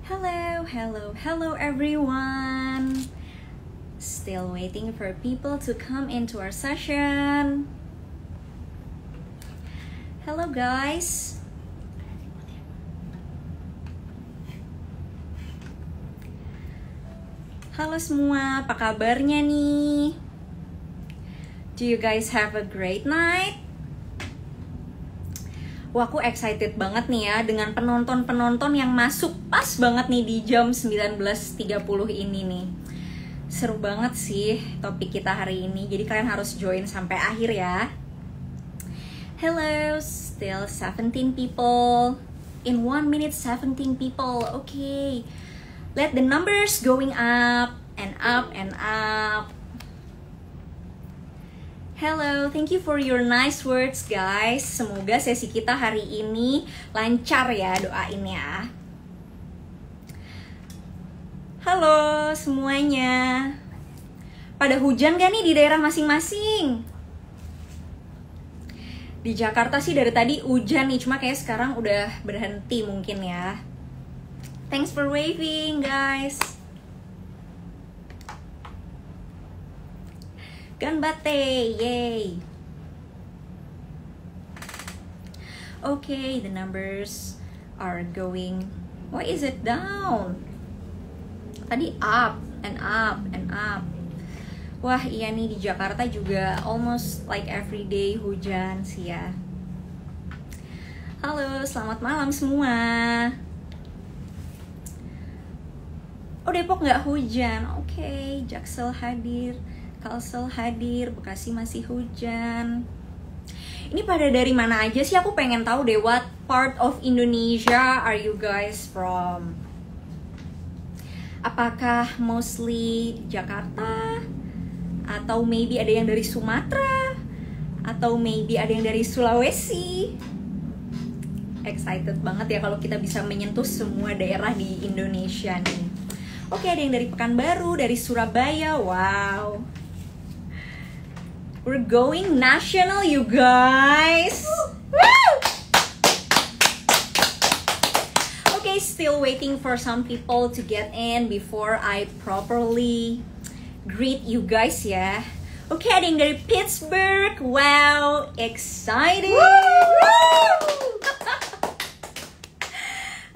Hello, hello, hello everyone. Still waiting for people to come into our session. Hello guys. Halo semua, apa kabarnya nih? Do you guys have a great night? Wah, aku excited banget nih ya dengan penonton-penonton yang masuk pas banget nih di jam 19.30 ini nih. Seru banget sih topik kita hari ini, jadi kalian harus join sampai akhir ya. Hello, still 17 people. In 1 minute 17 people, okay. Let the numbers going up and up and up. Hello, thank you for your nice words guys. Semoga sesi kita hari ini lancar ya, doain ya. Halo semuanya. Pada hujan gak nih di daerah masing-masing? Di Jakarta sih dari tadi hujan nih, cuma kayak sekarang udah berhenti mungkin ya. Thanks for waving guys. Ganbatte, yay. Okay, the numbers are going. Why is it down? Tadi up and up and up. Wah, iya nih di Jakarta juga almost like every day hujan sih ya. Halo, selamat malam semua. Oh, Depok nggak hujan. Oke, Jaksel hadir. Kalsel hadir, Bekasi masih hujan. Ini pada dari mana aja sih? Aku pengen tahu deh, what part of Indonesia are you guys from? Apakah mostly Jakarta? Atau maybe ada yang dari Sumatera? Atau maybe ada yang dari Sulawesi? Excited banget ya kalau kita bisa menyentuh semua daerah di Indonesia nih. Oke, ada yang dari Pekanbaru, dari Surabaya, wow. We're going national, you guys. Woo! Okay, still waiting for some people to get in before I properly greet you guys ya. Okay, ada yang dari Pittsburgh. Wow, excited.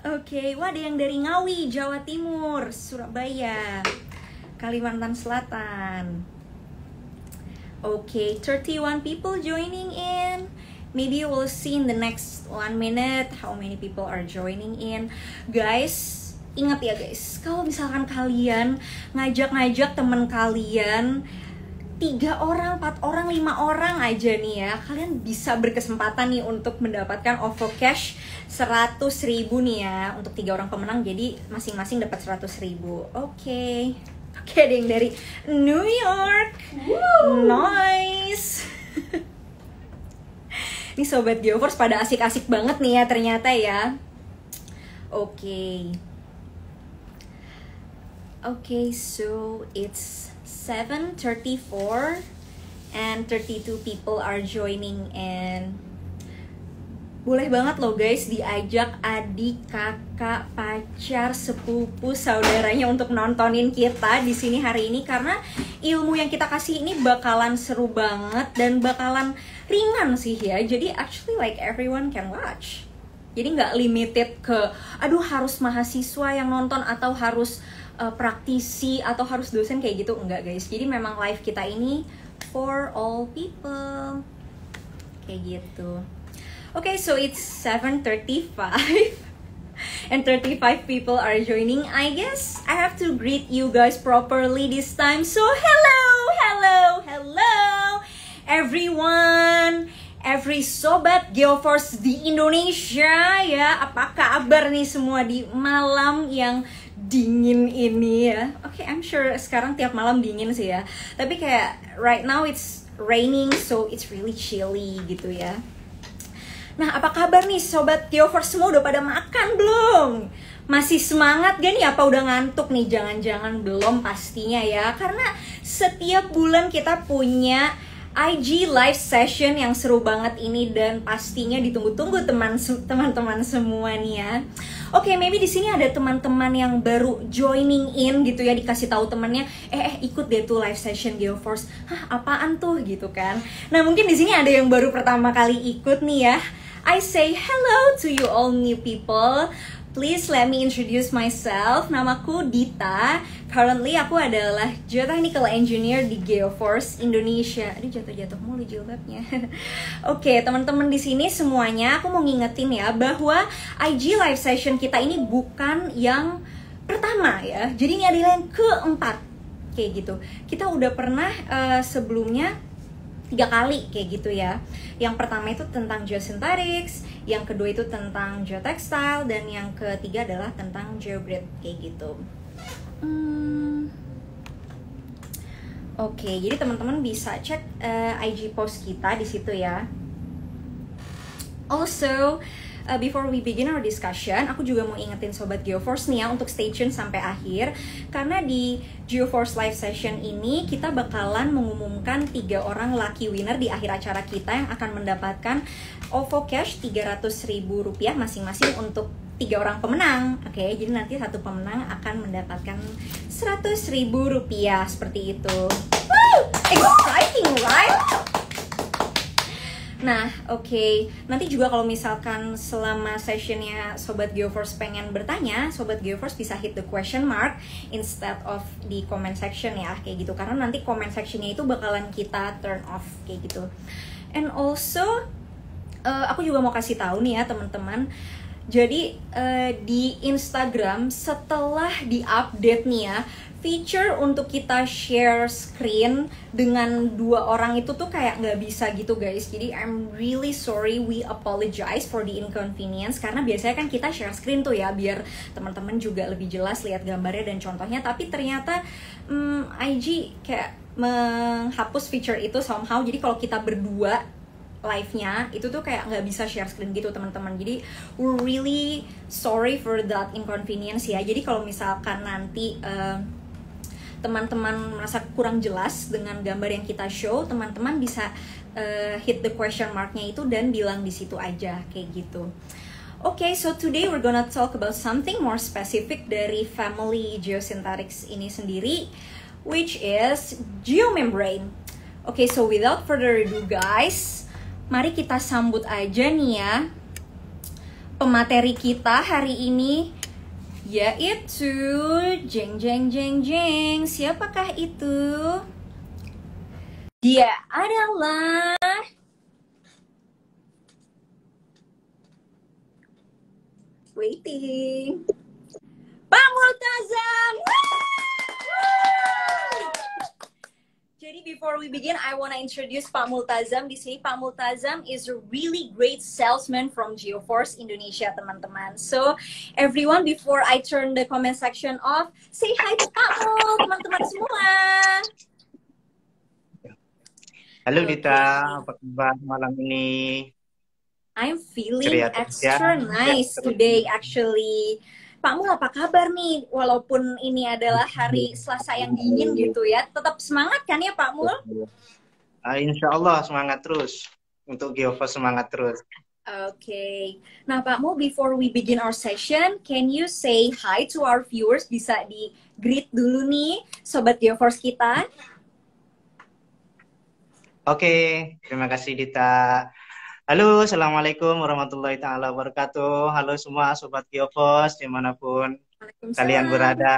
Okay, wah ada yang dari Ngawi, Jawa Timur, Surabaya, Kalimantan Selatan. Okay, 31 people joining in. Maybe we'll see in the next 1 minute how many people are joining in. Guys, ingat ya guys, kalau misalkan kalian ngajak-ngajak teman kalian 3 orang, 4 orang, 5 orang aja nih ya, kalian bisa berkesempatan nih untuk mendapatkan OVO cash 100.000 nih ya untuk 3 orang pemenang, jadi masing-masing dapat 100.000. Oke. Oke, ada yang dari New York. Woo! Nice. Ini sobat Geovers pada asik-asik banget nih ya ternyata ya. Oke. Oke, so it's 7:34 and 32 people are joining in. Boleh banget loh guys diajak adik, kakak, pacar, sepupu, saudaranya untuk nontonin kita di sini hari ini, karena ilmu yang kita kasih ini bakalan seru banget dan bakalan ringan sih ya. Jadi actually like everyone can watch. Jadi nggak limited ke aduh harus mahasiswa yang nonton atau harus praktisi atau harus dosen kayak gitu, enggak guys. Jadi memang live kita ini for all people. Kayak gitu. Okay, so it's 7:35 and 35 people are joining. I guess I have to greet you guys properly this time. So hello, hello, hello everyone, every sobat Geovers di Indonesia ya. Apa kabar nih semua di malam yang dingin ini ya? Okay, I'm sure sekarang tiap malam dingin sih ya. Tapi kayak right now it's raining, so it's really chilly gitu ya. Nah, apa kabar nih sobat Geovers semua, udah pada makan belum? Masih semangat gak nih? Apa udah ngantuk nih? Jangan-jangan belum pastinya ya. Karena setiap bulan kita punya IG live session yang seru banget ini dan pastinya ditunggu-tunggu teman-teman semua nih ya. Oke, maybe di sini ada teman-teman yang baru joining in gitu ya, dikasih tahu temannya, ikut deh tuh live session GeoForce. Hah, apaan tuh gitu kan. Nah, mungkin di sini ada yang baru pertama kali ikut nih ya. I say hello to you all new people. Please let me introduce myself. Namaku Dita. Currently aku adalah Geotechnical Engineer di GeoForce Indonesia. Aduh, jatuh-jatuh mulu jilbabnya. Oke, teman-teman di sini semuanya, aku mau ngingetin ya bahwa IG live session kita ini bukan yang pertama ya. Jadi ini adalah yang keempat. Kayak gitu. Kita udah pernah sebelumnya 3 kali kayak gitu ya. Yang pertama itu tentang geosynthetics, yang kedua itu tentang geotextile, dan yang ketiga adalah tentang geogrid kayak gitu. Oke, jadi teman-teman bisa cek IG post kita di situ ya. Also, before we begin our discussion, aku juga mau ingetin Sobat GeoForce nih ya untuk stay tune sampai akhir. Karena di GeoForce Live Session ini kita bakalan mengumumkan 3 orang lucky winner di akhir acara kita yang akan mendapatkan OVO Cash Rp300.000 masing-masing untuk 3 orang pemenang. Oke, jadi nanti satu pemenang akan mendapatkan Rp100.000 seperti itu. Woo! Exciting, right? Nah, oke. Nanti juga kalau misalkan selama sessionnya Sobat GeoForce pengen bertanya, Sobat GeoForce bisa hit the question mark instead of di comment section ya, kayak gitu. Karena nanti comment sectionnya itu bakalan kita turn off, kayak gitu. And also, aku juga mau kasih tahu nih ya teman-teman. Jadi di Instagram setelah di-update nih ya, feature untuk kita share screen dengan 2 orang itu tuh kayak nggak bisa gitu guys. Jadi I'm really sorry, we apologize for the inconvenience. Karena biasanya kan kita share screen tuh ya, biar teman-teman juga lebih jelas lihat gambarnya dan contohnya. Tapi ternyata IG kayak menghapus feature itu somehow. Jadi kalau kita berdua live-nya itu tuh kayak nggak bisa share screen gitu teman-teman. Jadi we're really sorry for that inconvenience ya. Jadi kalau misalkan nanti teman-teman merasa kurang jelas dengan gambar yang kita show, teman-teman bisa hit the question mark-nya itu dan bilang di situ aja kayak gitu. Okay, so today we're gonna talk about something more specific dari family geosynthetics ini sendiri, which is geomembrane. Okay, so without further ado guys, mari kita sambut aja nih ya pemateri kita hari ini, yaitu jeng jeng jeng jeng. Siapakah itu? Dia adalah waiting, Pak Multazam. Jadi before we begin, I wanna introduce Pak Multazam di sini. Pak Multazam is a really great salesman from GeoForce Indonesia, teman-teman. So everyone, before I turn the comment section off, say hi to Pak Mul, teman-teman semua. Halo Dita, apa kabar malam ini? I'm feeling Ceria extra ya. nice today actually. Pak Mul, apa kabar nih? Walaupun ini adalah hari Selasa yang dingin gitu ya, tetap semangat kan ya Pak Mul? Insya Allah semangat terus. Untuk GeoForce semangat terus. Okay. Nah Pak Mul, before we begin our session, can you say hi to our viewers? Bisa di greet dulu nih Sobat GeoForce kita. Oke, terima kasih Dita. Halo, Assalamualaikum warahmatullahi ta'ala wabarakatuh. Halo semua Sobat GeoForce dimanapun kalian berada.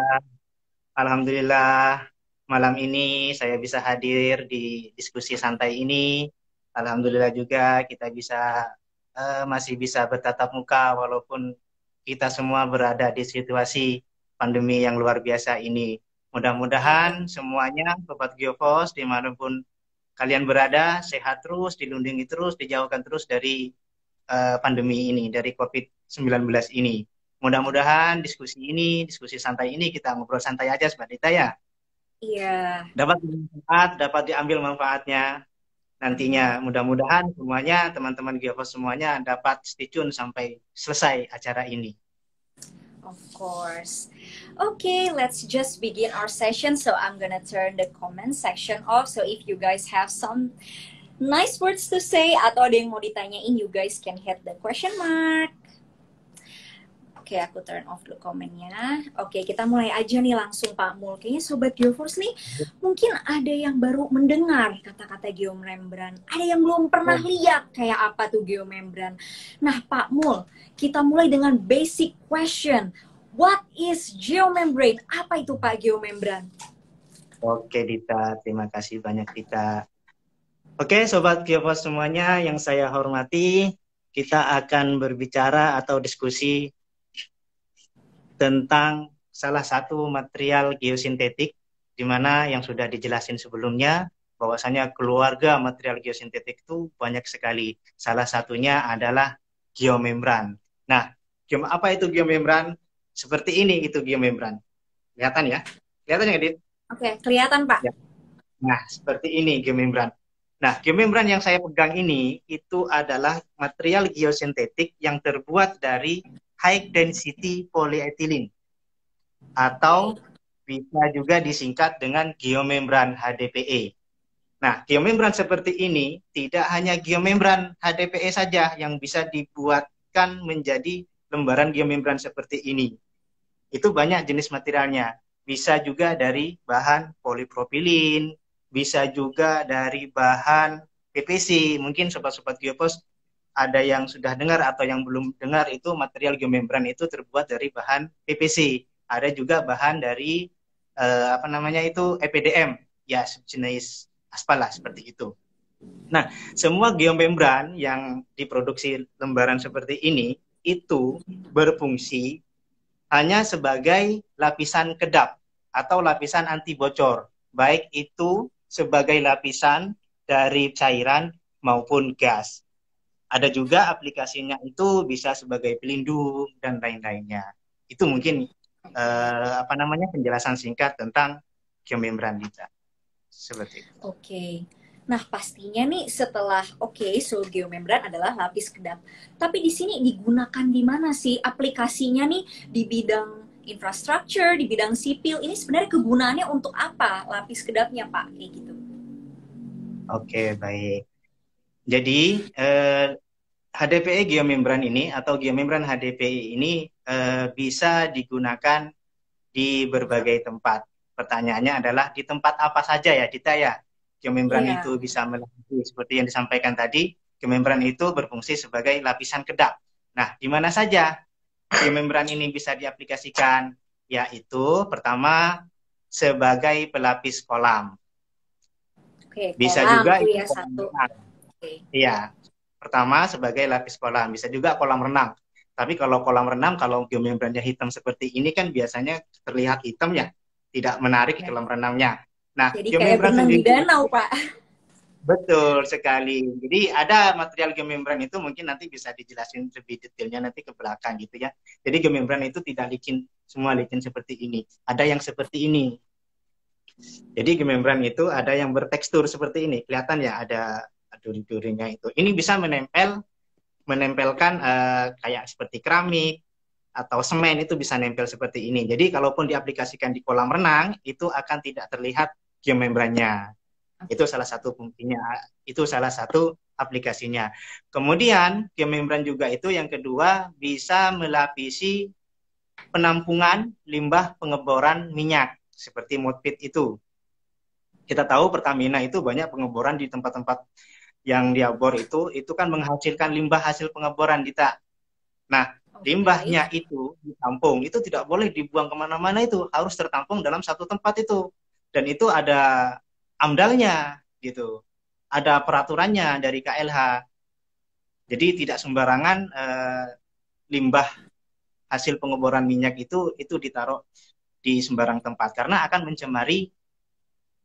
Alhamdulillah malam ini saya bisa hadir di diskusi santai ini. Alhamdulillah juga kita masih bisa bertatap muka walaupun kita semua berada di situasi pandemi yang luar biasa ini. Mudah-mudahan semuanya Sobat GeoForce dimanapun kalian berada, sehat terus, dilindungi terus, dijauhkan terus dari pandemi ini, dari COVID-19 ini. Mudah-mudahan diskusi santai ini, kita ngobrol santai aja Mbak Dita ya. Iya. Dapat diambil manfaatnya nantinya. Mudah-mudahan semuanya, teman-teman GeoForce semuanya dapat stay tune sampai selesai acara ini. Of course. Okay, let's just begin our session. So I'm gonna turn the comment section off. So if you guys have some nice words to say atau ada yang mau ditanyain, you guys can hit the question mark. Oke, aku turn off dulu komennya. Oke, kita mulai aja nih langsung Pak Mul. Kayaknya Sobat Geoforce nih mungkin ada yang baru mendengar kata-kata geomembran. Ada yang belum pernah lihat kayak apa tuh geomembran. Nah Pak Mul, kita mulai dengan basic question. What is geomembrane? Apa itu Pak geomembran? Oke Dita, terima kasih banyak Dita. Oke Sobat Geoforce semuanya yang saya hormati, kita akan berbicara atau diskusi tentang salah satu material geosintetik, di mana yang sudah dijelasin sebelumnya, bahwasanya keluarga material geosintetik itu banyak sekali. Salah satunya adalah geomembran. Nah, apa itu geomembran? Seperti ini itu geomembran. Kelihatan ya? Kelihatan ya, Dit? Oke, kelihatan Pak. Ya. Nah, seperti ini geomembran. Nah, geomembran yang saya pegang ini itu adalah material geosintetik yang terbuat dari high density polyethylene atau bisa juga disingkat dengan geomembran HDPE. Nah, geomembran seperti ini tidak hanya geomembran HDPE saja yang bisa dibuatkan menjadi lembaran geomembran seperti ini. Itu banyak jenis materialnya. Bisa juga dari bahan polipropilin, bisa juga dari bahan PVC. Mungkin sobat-sobat Geoforce ada yang sudah dengar atau yang belum dengar, itu material geomembran itu terbuat dari bahan PVC. Ada juga bahan dari EPDM, ya jenis aspal lah seperti itu. Nah, semua geomembran yang diproduksi lembaran seperti ini itu berfungsi hanya sebagai lapisan kedap atau lapisan anti bocor, baik itu sebagai lapisan dari cairan maupun gas. Ada juga aplikasinya itu bisa sebagai pelindung dan lain-lainnya. Itu mungkin penjelasan singkat tentang geomembran kita. Seperti itu. Oke. Nah, pastinya nih setelah so geomembran adalah lapis kedap. Tapi di sini digunakan di mana sih aplikasinya nih di bidang infrastruktur, di bidang sipil? Ini sebenarnya kegunaannya untuk apa lapis kedapnya, Pak? Kayak gitu. Oke, baik. Jadi HDPE geomembran ini atau geomembran HDPE ini bisa digunakan di berbagai tempat. Pertanyaannya adalah di tempat apa saja ya, Dita ya? Geomembran itu bisa melapisi seperti yang disampaikan tadi, geomembran itu berfungsi sebagai lapisan kedap. Nah, di mana saja geomembran ini bisa diaplikasikan? Yaitu pertama sebagai pelapis kolam. Oke, bisa kolam juga itu ya satu. Iya, pertama sebagai lapis kolam, bisa juga kolam renang. Tapi kalau kolam renang, kalau geomembrannya hitam seperti ini kan biasanya terlihat hitam ya, tidak menarik kolam renangnya. Nah, jadi kayak berenang di danau, Pak. Betul sekali. Jadi ada material geomembran itu mungkin nanti bisa dijelasin lebih detailnya nanti ke belakang gitu ya. Jadi geomembran itu tidak licin, semua licin seperti ini. Ada yang seperti ini. Jadi geomembran itu ada yang bertekstur seperti ini. Kelihatan ya ada duri-durinya itu. Ini bisa menempelkan kayak seperti keramik atau semen, itu bisa nempel seperti ini. Jadi kalaupun diaplikasikan di kolam renang itu akan tidak terlihat geomembrannya. Itu salah satu fungsinya, itu salah satu aplikasinya. Kemudian geomembran juga itu yang kedua bisa melapisi penampungan limbah pengeboran minyak seperti mudpit itu. Kita tahu Pertamina itu banyak pengeboran di tempat-tempat yang dia bor itu kan menghasilkan limbah hasil pengeboran, Dita. Nah, limbahnya itu ditampung, itu tidak boleh dibuang kemana-mana, itu harus tertampung dalam satu tempat itu. Dan itu ada amdalnya, gitu. Ada peraturannya dari KLH. Jadi tidak sembarangan limbah hasil pengeboran minyak itu ditaruh di sembarang tempat, karena akan mencemari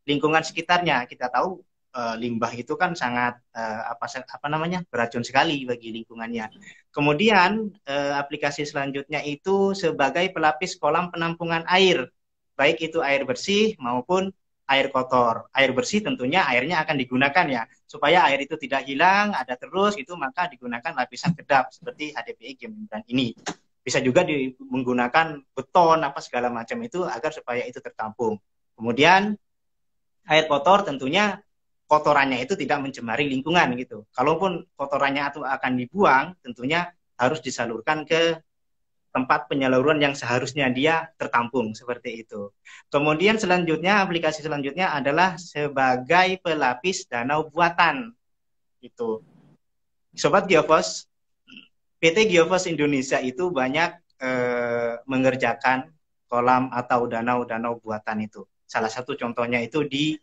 lingkungan sekitarnya. Kita tahu limbah itu kan sangat beracun sekali bagi lingkungannya. Kemudian aplikasi selanjutnya itu sebagai pelapis kolam penampungan air, baik itu air bersih maupun air kotor. Air bersih tentunya airnya akan digunakan ya, supaya air itu tidak hilang, ada terus itu, maka digunakan lapisan kedap seperti HDPE geomembran ini. Bisa juga menggunakan beton segala macam itu agar supaya itu tertampung. Kemudian air kotor tentunya kotorannya itu tidak mencemari lingkungan gitu. Kalaupun kotorannya itu akan dibuang, tentunya harus disalurkan ke tempat penyaluran yang seharusnya dia tertampung seperti itu. Kemudian selanjutnya aplikasi selanjutnya adalah sebagai pelapis danau buatan. Itu. Sobat Geofos, PT Geofos Indonesia itu banyak mengerjakan kolam atau danau-danau buatan itu. Salah satu contohnya itu di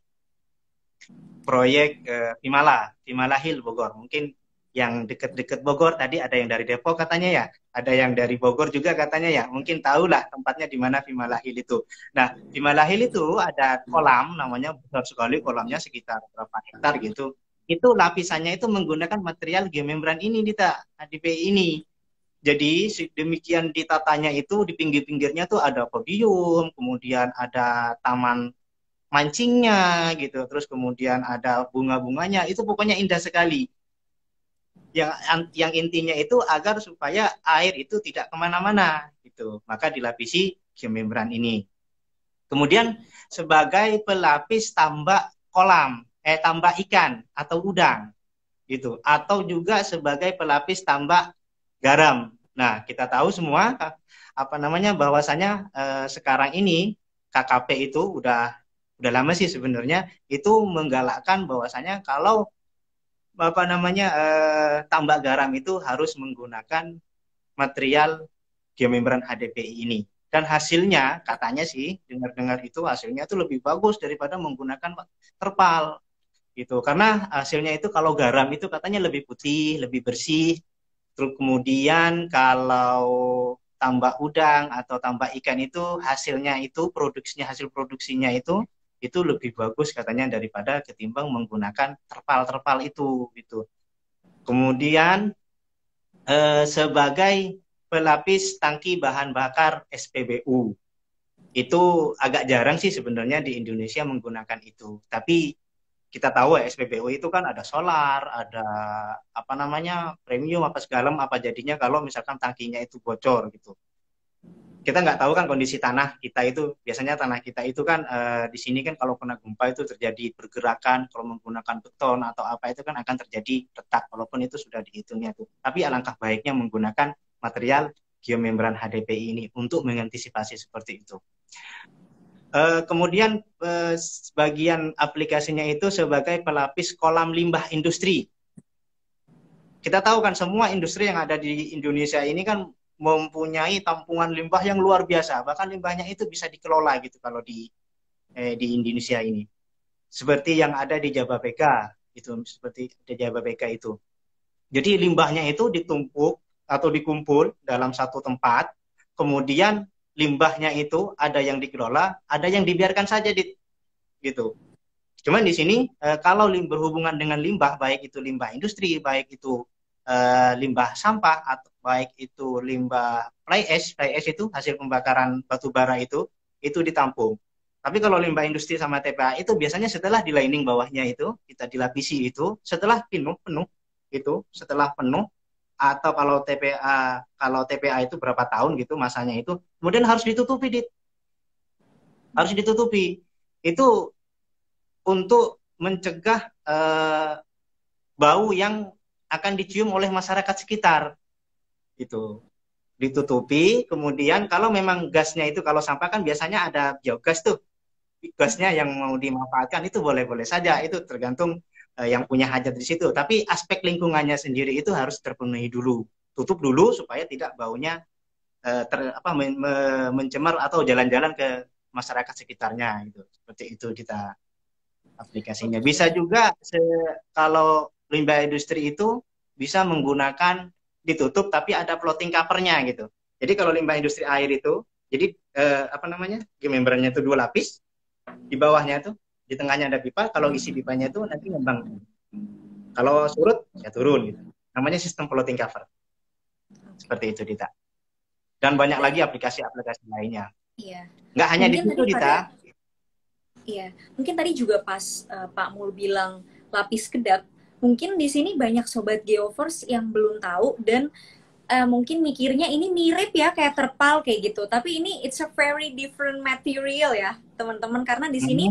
proyek Vimala Hill Bogor. Mungkin yang deket-deket Bogor tadi ada yang dari Depok katanya ya, ada yang dari Bogor juga katanya ya. Mungkin tahulah tempatnya di mana Vimala Hill itu. Nah, Vimala Hill itu ada kolam namanya besar sekali kolamnya sekitar berapa hektar gitu. Itu lapisannya itu menggunakan material geomembran ini Dita, HDPI ini. Jadi demikian ditatanya itu di pinggir-pinggirnya tuh ada podium, kemudian ada taman mancingnya gitu, terus kemudian ada bunga-bunganya, itu pokoknya indah sekali. Yang intinya itu agar supaya air itu tidak kemana-mana gitu, maka dilapisi geomembran ini. Kemudian sebagai pelapis tambak kolam, tambak ikan atau udang gitu, atau juga sebagai pelapis tambak garam. Nah, kita tahu semua bahwasanya sekarang ini KKP itu udah lama sih sebenarnya itu menggalakkan bahwasanya kalau tambak garam itu harus menggunakan material geomembran HDPI ini. Dan hasilnya katanya sih dengar-dengar itu hasilnya itu lebih bagus daripada menggunakan terpal gitu. Karena hasilnya itu kalau garam itu katanya lebih putih, lebih bersih. Terus kemudian kalau tambak udang atau tambak ikan itu hasilnya itu hasil produksinya itu lebih bagus katanya daripada ketimbang menggunakan terpal-terpal itu gitu. Kemudian sebagai pelapis tangki bahan bakar SPBU. Itu agak jarang sih sebenarnya di Indonesia menggunakan itu. Tapi kita tahu ya SPBU itu kan ada solar, ada premium apa segala apa jadinya kalau misalkan tangkinya itu bocor gitu. Kita nggak tahu kan kondisi tanah kita itu, biasanya tanah kita itu kan di sini kan kalau kena gempa itu terjadi pergerakan, kalau menggunakan beton atau apa itu kan akan terjadi retak, walaupun itu sudah dihitungnya tuh. Tapi alangkah baiknya menggunakan material geomembran HDPI ini untuk mengantisipasi seperti itu. Kemudian bagian aplikasinya itu sebagai pelapis kolam limbah industri. Kita tahu kan semua industri yang ada di Indonesia ini kan mempunyai tampungan limbah yang luar biasa. Bahkan limbahnya itu bisa dikelola gitu kalau di Indonesia ini. Seperti yang ada di Jababeka itu, seperti di Jababeka itu. Jadi limbahnya itu ditumpuk atau dikumpul dalam satu tempat, kemudian limbahnya itu ada yang dikelola, ada yang dibiarkan saja gitu. Cuman di sini kalau berhubungan dengan limbah, baik itu limbah industri, baik itu limbah sampah, atau baik itu limbah fly ash itu hasil pembakaran batu bara itu ditampung. Tapi kalau limbah industri sama TPA itu biasanya setelah di lining bawahnya itu kita dilapisi itu setelah penuh itu setelah penuh, atau kalau TPA itu berapa tahun gitu masanya itu, kemudian harus ditutupi harus ditutupi itu untuk mencegah bau yang akan dicium oleh masyarakat sekitar. Itu ditutupi, kemudian kalau memang gasnya itu, kalau sampah kan biasanya ada biogas tuh, gasnya yang mau dimanfaatkan itu boleh-boleh saja, itu tergantung yang punya hajat di situ. Tapi aspek lingkungannya sendiri itu harus terpenuhi dulu, tutup dulu supaya tidak baunya mencemar atau jalan-jalan ke masyarakat sekitarnya. Itu seperti itu kita aplikasinya. Bisa juga kalau limbah industri itu bisa menggunakan ditutup tapi ada floating covernya gitu. Jadi kalau limbah industri air itu, jadi geomembrannya itu 2 lapis, di bawahnya tuh, di tengahnya ada pipa, kalau isi pipanya itu nanti ngembang. Kalau surut ya turun gitu. Namanya sistem floating cover. Seperti itu Dita. Dan banyak lagi aplikasi-aplikasi lainnya. Iya. Nggak hanya di situ Dita. Iya, mungkin tadi juga pas Pak Mul bilang lapis kedap, mungkin di sini banyak sobat geovers yang belum tahu dan mungkin mikirnya ini mirip ya kayak terpal kayak gitu, tapi ini it's a very different material ya teman-teman, karena di sini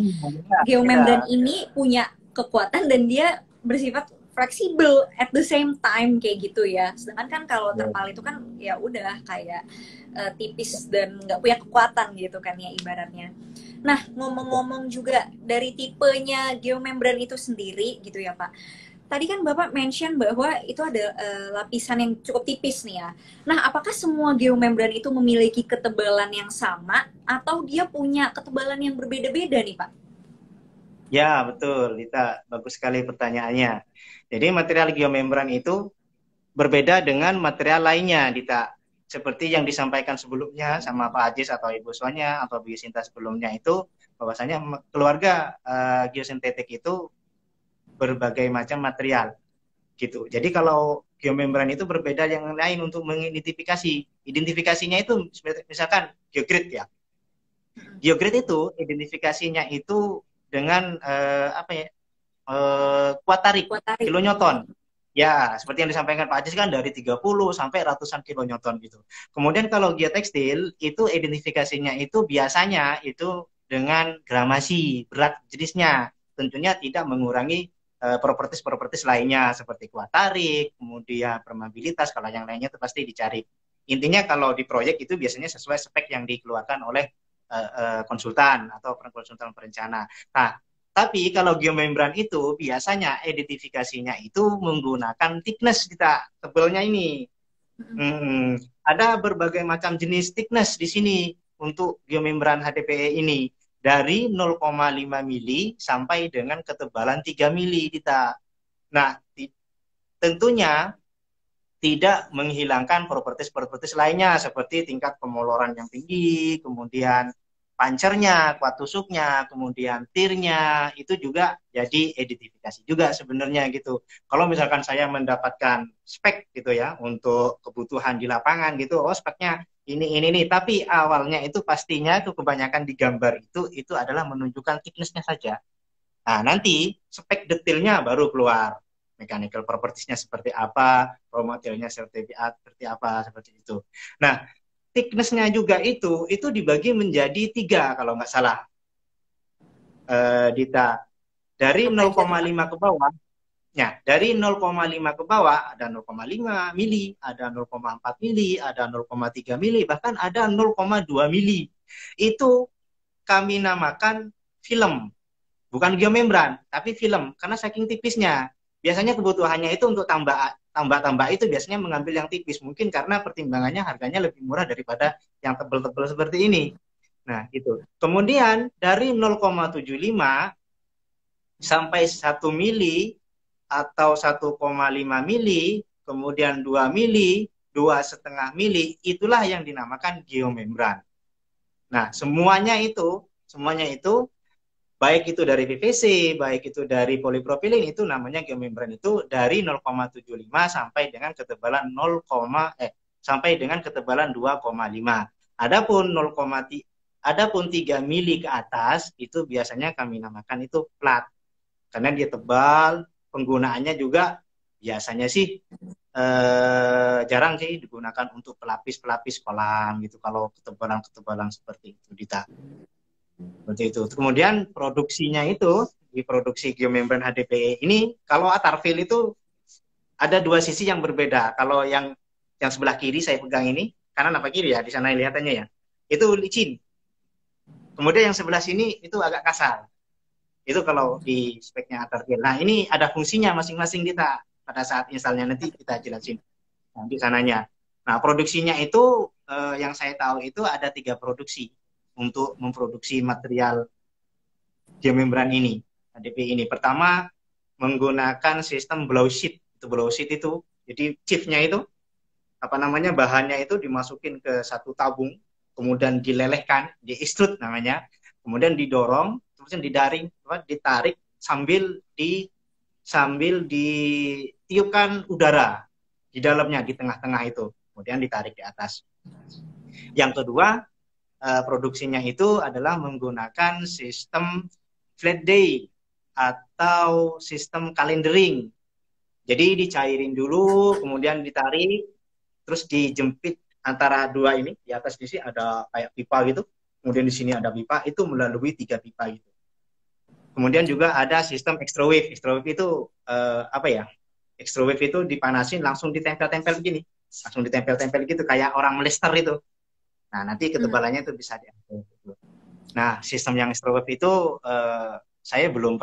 geomembran ini punya kekuatan dan dia bersifat fleksibel at the same time kayak gitu ya. Sedangkan kan kalau terpal itu kan ya udah kayak tipis dan nggak punya kekuatan gitu kan ya ibaratnya. Nah, ngomong-ngomong juga dari tipenya geomembran itu sendiri gitu ya Pak. Tadi kan Bapak mention bahwa itu ada lapisan yang cukup tipis nih ya. Nah, apakah semua geomembran itu memiliki ketebalan yang sama atau dia punya ketebalan yang berbeda-beda nih Pak? Ya, betul, Lita. Bagus sekali pertanyaannya. Jadi material geomembran itu berbeda dengan material lainnya, Dita. Seperti yang disampaikan sebelumnya sama Pak Ajis atau Ibu Sonya atau Bu Sinta sebelumnya itu, bahwasanya keluarga geosintetik itu berbagai macam material, gitu. Jadi kalau geomembran itu berbeda yang lain untuk mengidentifikasi. Identifikasinya itu misalkan geogrid ya. Geogrid itu identifikasinya itu dengan apa ya? Kuat tarik Kuat tarik. kilonewton. Ya, seperti yang disampaikan Pak Ajis kan dari 30 sampai ratusan kilonewton gitu. Kemudian kalau geotekstil itu identifikasinya itu biasanya itu dengan gramasi, berat jenisnya. Tentunya tidak mengurangi propertis-propertis lainnya seperti kuat tarik, kemudian permeabilitas, kalau yang lainnya itu pasti dicari. Intinya kalau di proyek itu biasanya sesuai spek yang dikeluarkan oleh konsultan atau konsultan perencana. Nah, tapi kalau geomembran itu biasanya identifikasinya itu menggunakan thickness kita tebelnya ini. Ada berbagai macam jenis thickness di sini untuk geomembran HDPE ini. Dari 0,5 mili sampai dengan ketebalan 3 mili kita. Nah, tentunya tidak menghilangkan propertis-propertis lainnya seperti tingkat pemoloran yang tinggi, kemudian pancernya, kuat tusuknya, kemudian tirnya, itu juga jadi identifikasi juga sebenarnya gitu. Kalau misalkan saya mendapatkan spek gitu ya untuk kebutuhan di lapangan gitu, oh speknya ini nih, tapi awalnya itu pastinya itu kebanyakan di gambar itu adalah menunjukkan thickness-nya saja. Nah, nanti spek detailnya baru keluar. Mechanical properties-nya seperti apa, raw materialnya seperti apa, seperti itu. Nah, thickness-nya juga itu dibagi menjadi 3 kalau nggak salah, Dita. Dari 0,5 ke bawah, ya, dari 0,5 ke bawah ada 0,5 mili, ada 0,4 mili, ada 0,3 mili, bahkan ada 0,2 mili. Itu kami namakan film. Bukan geomembran, tapi film. Karena saking tipisnya. Biasanya kebutuhannya itu untuk tambah itu biasanya mengambil yang tipis. Mungkin karena pertimbangannya harganya lebih murah daripada yang tebel-tebel seperti ini. Nah, itu. Kemudian dari 0,75 sampai 1 mili atau 1,5 mili, kemudian 2 mili, 2,5 mili, itulah yang dinamakan geomembran. Nah, semuanya itu baik itu dari PVC, baik itu dari polipropilin, itu namanya geomembran itu dari 0,75 sampai dengan ketebalan 2,5. Adapun 3 mili ke atas itu biasanya kami namakan itu plat. Karena dia tebal, penggunaannya juga biasanya sih jarang sih digunakan untuk pelapis-pelapis kolam gitu kalau ketebalan-ketebalan seperti itu, Dita. Seperti itu. Kemudian produksinya itu di produksi geomembran HDPE ini kalau Atarfil itu ada 2 sisi yang berbeda. Kalau yang sebelah kiri saya pegang ini, kanan apa kiri ya di sana lihatannya ya. Itu licin. Kemudian yang sebelah sini itu agak kasar. Itu kalau di speknya Atarfil. Nah, ini ada fungsinya masing-masing kita pada saat installnya nanti kita jelasin di sananya. Nah, produksinya itu yang saya tahu itu ada 3 produksi untuk memproduksi material geomembran ini, HDPE ini. Pertama, menggunakan sistem blow sheet. Itu blow sheet itu, jadi chipnya itu, bahannya itu dimasukin ke satu tabung, kemudian dilelehkan, di extrude namanya, kemudian didorong, kemudian ditarik sambil ditiupkan udara di dalamnya, di tengah-tengah itu, kemudian ditarik di atas. Yang kedua, produksinya itu adalah menggunakan sistem flat day atau sistem calendering. Jadi dicairin dulu, kemudian ditarik, terus dijempit antara dua ini. Di atas di sini ada kayak pipa gitu, kemudian di sini ada pipa, itu melalui 3 pipa gitu. Kemudian juga ada sistem extra wave. Extra wave itu apa ya? Extrowave itu dipanasin langsung ditempel-tempel begini. Langsung ditempel-tempel gitu kayak orang melester itu. Nah, nanti ketebalannya itu bisa diatur. Nah, sistem yang extrowave itu saya belum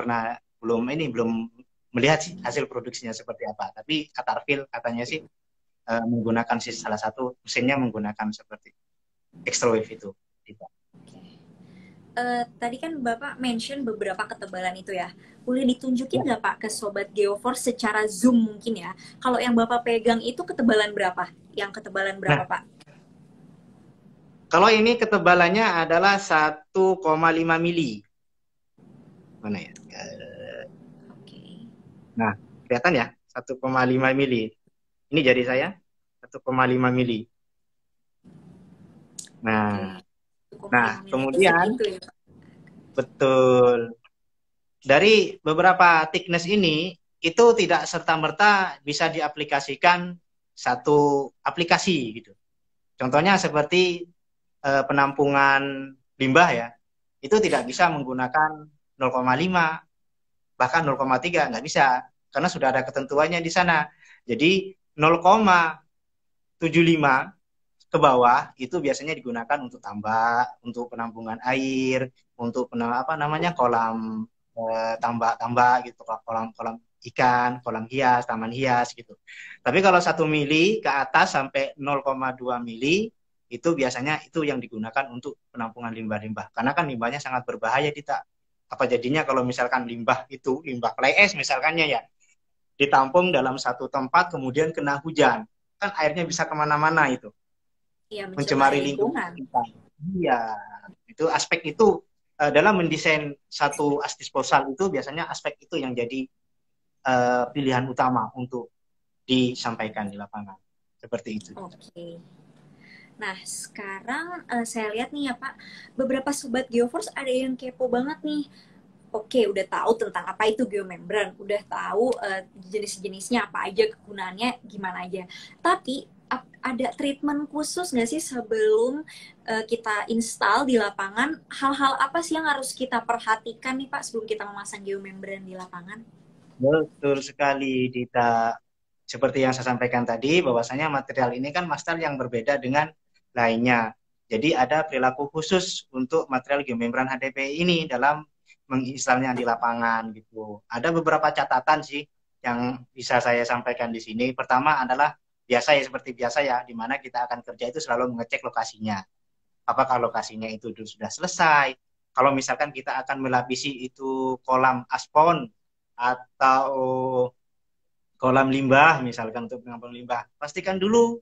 melihat sih hasil produksinya seperti apa. Tapi kata Arfil katanya sih menggunakan salah satu mesinnya menggunakan seperti extrowave itu. Tadi kan Bapak mention beberapa ketebalan itu ya. Boleh ditunjukin nggak Pak ke Sobat Geoforce secara zoom mungkin ya? Kalau yang Bapak pegang itu ketebalan berapa? Yang ketebalan berapa Nah, Pak? kalau ini ketebalannya adalah 1,5 mili. Mana ya? Oke. Nah, kelihatan ya? 1,5 mili. Ini jari saya 1,5 mili. Oke. Nah, 1,5 mili itu kemudian segitu ya Pak? betul. Dari beberapa thickness ini itu tidak serta-merta bisa diaplikasikan satu aplikasi gitu. Contohnya seperti penampungan limbah ya. Itu tidak bisa menggunakan 0,5 bahkan 0,3 nggak bisa karena sudah ada ketentuannya di sana. Jadi 0,75 ke bawah itu biasanya digunakan untuk tambak, untuk penampungan air, untuk apa namanya kolam tambak-tambak gitu, kolam-kolam ikan, kolam hias, taman hias gitu. Tapi kalau 1 mili ke atas sampai 0,2 mili itu biasanya itu yang digunakan untuk penampungan limbah-limbah. Karena kan limbahnya sangat berbahaya kita. Apa jadinya kalau misalkan limbah itu limbah clay es misalkannya ya ditampung dalam satu tempat kemudian kena hujan kan airnya bisa kemana-mana itu Iya, mencemari mencemari lingkungan lingkungan. kita. Iya, itu aspek itu dalam mendesain satu as disposal itu biasanya aspek itu yang jadi pilihan utama untuk disampaikan di lapangan. Seperti itu. Oke. Nah, sekarang saya lihat nih ya Pak, beberapa Sobat Geoforce ada yang kepo banget nih. Oke, udah tahu tentang apa itu geomembran, udah tahu jenis-jenisnya apa aja, kegunaannya gimana aja. Tapi ada treatment khusus nggak sih sebelum kita install di lapangan? Hal-hal apa sih yang harus kita perhatikan nih Pak sebelum kita memasang geomembran di lapangan? Betul sekali, Dita. Seperti yang saya sampaikan tadi, bahwasanya material ini kan material yang berbeda dengan lainnya. Jadi ada perilaku khusus untuk material geomembran HDPE ini dalam menginstalnya di lapangan gitu. Ada beberapa catatan sih yang bisa saya sampaikan di sini. Pertama adalah biasa ya seperti biasa ya, di mana kita akan kerja itu selalu mengecek lokasinya. Apakah lokasinya itu sudah selesai? Kalau misalkan kita akan melapisi itu kolam aspon atau kolam limbah misalkan untuk penampungan limbah, pastikan dulu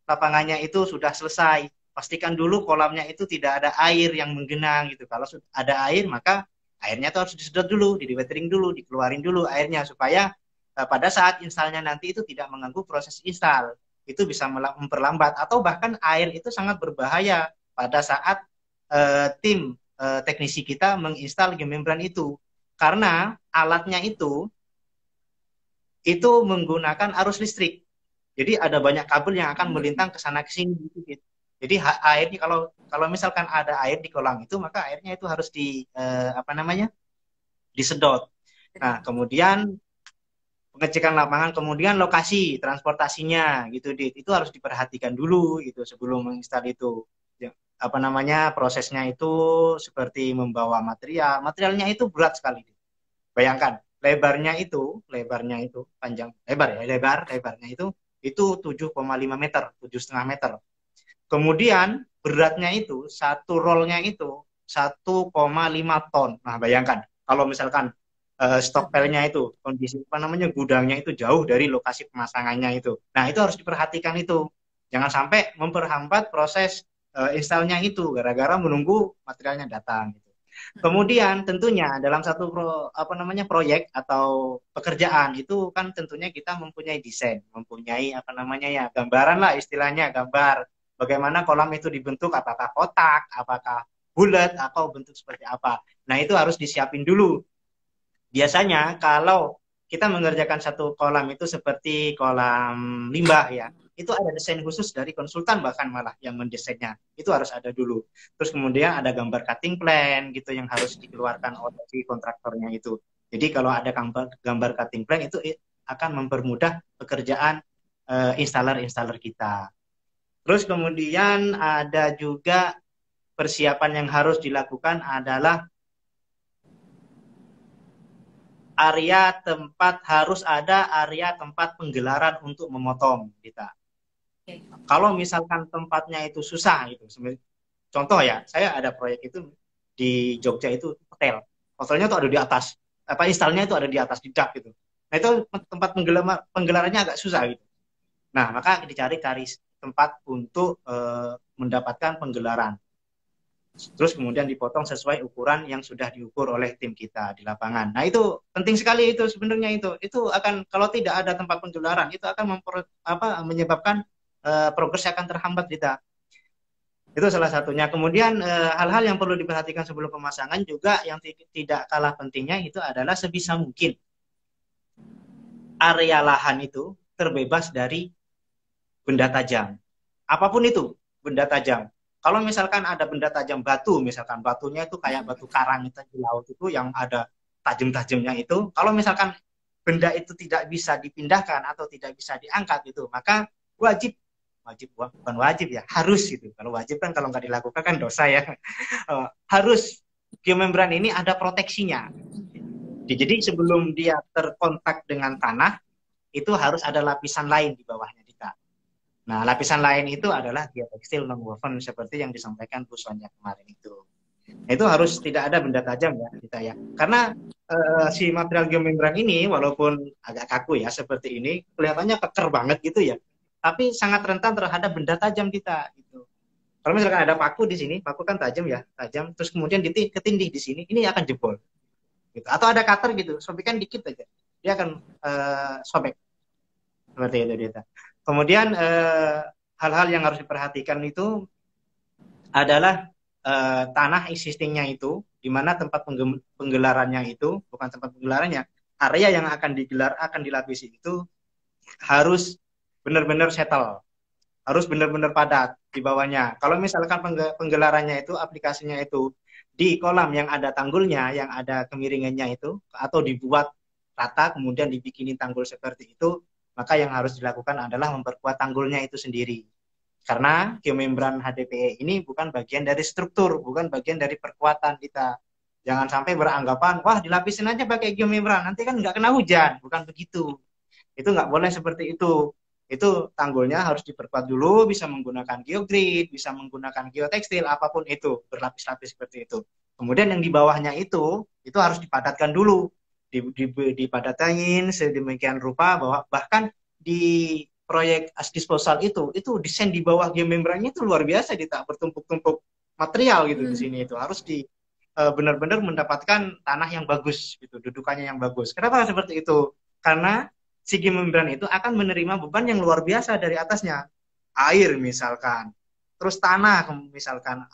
lapangannya itu sudah selesai. Pastikan dulu kolamnya itu tidak ada air yang menggenang gitu. Kalau ada air maka airnya itu harus disedot dulu, di-watering dulu, dikeluarin dulu airnya supaya pada saat instalnya nanti itu tidak mengganggu proses install. Itu bisa memperlambat atau bahkan air itu sangat berbahaya pada saat tim teknisi kita menginstal geomembran itu. Karena alatnya itu menggunakan arus listrik. Jadi ada banyak kabel yang akan melintang ke sana ke sini gitu. Jadi airnya kalau misalkan ada air di kolam itu maka airnya itu harus apa namanya? Disedot. Nah, kemudian pengecekan lapangan, kemudian lokasi transportasinya gitu, Dit. Itu harus diperhatikan dulu gitu sebelum menginstal itu. Ya, apa namanya? Prosesnya itu seperti membawa material. Materialnya itu berat sekali, Dit. Bayangkan, lebarnya itu panjang, lebarnya itu 7,5 meter, 7,5 meter. Kemudian beratnya itu satu rollnya itu 1,5 ton. Nah, bayangkan kalau misalkan stockpile-nya itu kondisi apa namanya gudangnya itu jauh dari lokasi pemasangannya itu. Nah, itu harus diperhatikan itu. Jangan sampai memperhambat proses installnya itu gara-gara menunggu materialnya datang. Kemudian tentunya dalam satu proyek atau pekerjaan itu kan tentunya kita mempunyai desain, mempunyai apa namanya ya gambaran lah istilahnya gambar bagaimana kolam itu dibentuk apakah kotak, apakah bulat atau bentuk seperti apa. Nah itu harus disiapin dulu. Biasanya kalau kita mengerjakan satu kolam itu seperti kolam limbah ya, itu ada desain khusus dari konsultan bahkan malah yang mendesainnya. Itu harus ada dulu. Terus kemudian ada gambar cutting plan gitu yang harus dikeluarkan oleh si kontraktornya itu. Jadi kalau ada gambar cutting plan itu akan mempermudah pekerjaan installer-installer kita. Terus kemudian ada juga persiapan yang harus dilakukan adalah harus ada area tempat penggelaran untuk memotong kita. Kalau misalkan tempatnya itu susah gitu, contoh ya, saya ada proyek itu di Jogja itu hotel. Hotelnya tuh ada di atas, installnya itu ada di atas di dak gitu. Nah itu tempat penggelarannya agak susah gitu. Nah maka dicari tempat untuk mendapatkan penggelaran. Terus kemudian dipotong sesuai ukuran yang sudah diukur oleh tim kita di lapangan. Nah itu penting sekali itu sebenarnya itu akan kalau tidak ada tempat penggelaran itu akan menyebabkan progres akan terhambat kita. Itu salah satunya. Kemudian hal-hal yang perlu diperhatikan sebelum pemasangan juga yang tidak kalah pentingnya itu adalah sebisa mungkin area lahan itu terbebas dari benda tajam. Apapun itu benda tajam. Kalau misalkan ada benda tajam batu, misalkan batunya itu kayak batu karang itu di laut itu yang ada tajam-tajamnya itu, kalau misalkan benda itu tidak bisa dipindahkan atau tidak bisa diangkat itu, maka bukan wajib ya, harus gitu. Kalau wajib kan kalau nggak dilakukan kan dosa ya. Harus geomembran ini ada proteksinya. Jadi sebelum dia terkontak dengan tanah, itu harus ada lapisan lain di bawahnya. Nah, lapisan lain itu adalah geotekstil nonwoven seperti yang disampaikan Bu Sonia kemarin itu. Nah, itu harus tidak ada benda tajam ya kita ya. Karena si material geomembran ini walaupun agak kaku ya seperti ini, kelihatannya keker banget gitu ya. Tapi sangat rentan terhadap benda tajam kita gitu. Kalau misalkan ada paku di sini, paku kan tajam ya, tajam. Terus kemudian ketindih di sini, ini akan jebol. Gitu. Atau ada cutter gitu, sobekan dikit aja, dia akan sobek. Seperti itu dia. Kemudian hal-hal yang harus diperhatikan itu adalah tanah existingnya itu, di mana tempat penggelarannya itu, bukan tempat penggelarannya, area yang akan digelar, akan dilapisi itu harus benar-benar settle, harus benar-benar padat di bawahnya. Kalau misalkan penggelarannya itu, aplikasinya itu di kolam yang ada tanggulnya, yang ada kemiringannya itu, atau dibuat rata, kemudian dibikinin tanggul seperti itu, maka yang harus dilakukan adalah memperkuat tanggulnya itu sendiri. Karena geomembran HDPE ini bukan bagian dari struktur, bukan bagian dari perkuatan kita. Jangan sampai beranggapan, wah dilapisin aja pakai geomembran, nanti kan nggak kena hujan. Bukan begitu. Itu nggak boleh seperti itu. Itu tanggulnya harus diperkuat dulu, bisa menggunakan geogrid, bisa menggunakan geotekstil, apapun itu, berlapis-lapis seperti itu. Kemudian yang di bawahnya itu harus dipadatkan dulu. Dipadatain sedemikian rupa bahwa bahkan di proyek as disposal itu desain di bawah geomembrannya itu luar biasa, tak bertumpuk-tumpuk material gitu di sini itu harus benar-benar mendapatkan tanah yang bagus gitu, dudukannya yang bagus. Kenapa seperti itu? Karena si geomembran itu akan menerima beban yang luar biasa dari atasnya, air misalkan, terus tanah misalkan,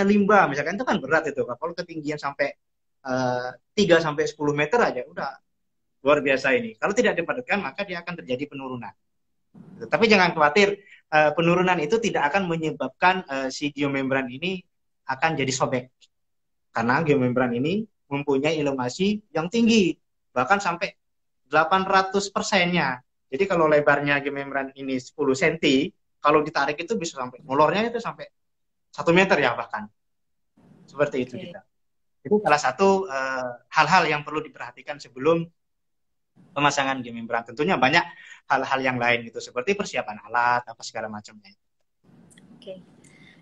limbah misalkan, itu kan berat itu. Kalau ketinggian sampai 3 sampai 10 meter aja udah luar biasa ini. Kalau tidak dipadatkan maka dia akan terjadi penurunan. Tapi jangan khawatir, penurunan itu tidak akan menyebabkan si geomembran ini akan jadi sobek. Karena geomembran ini mempunyai elongasi yang tinggi, bahkan sampai 800%-nya. Jadi kalau lebarnya geomembran ini 10 cm, kalau ditarik itu bisa sampai molornya itu sampai 1 meter ya bahkan. Seperti itu kita. Itu salah satu hal-hal yang perlu diperhatikan sebelum pemasangan geomembran. Tentunya banyak hal-hal yang lain gitu, seperti persiapan alat, apa segala macamnya. Oke.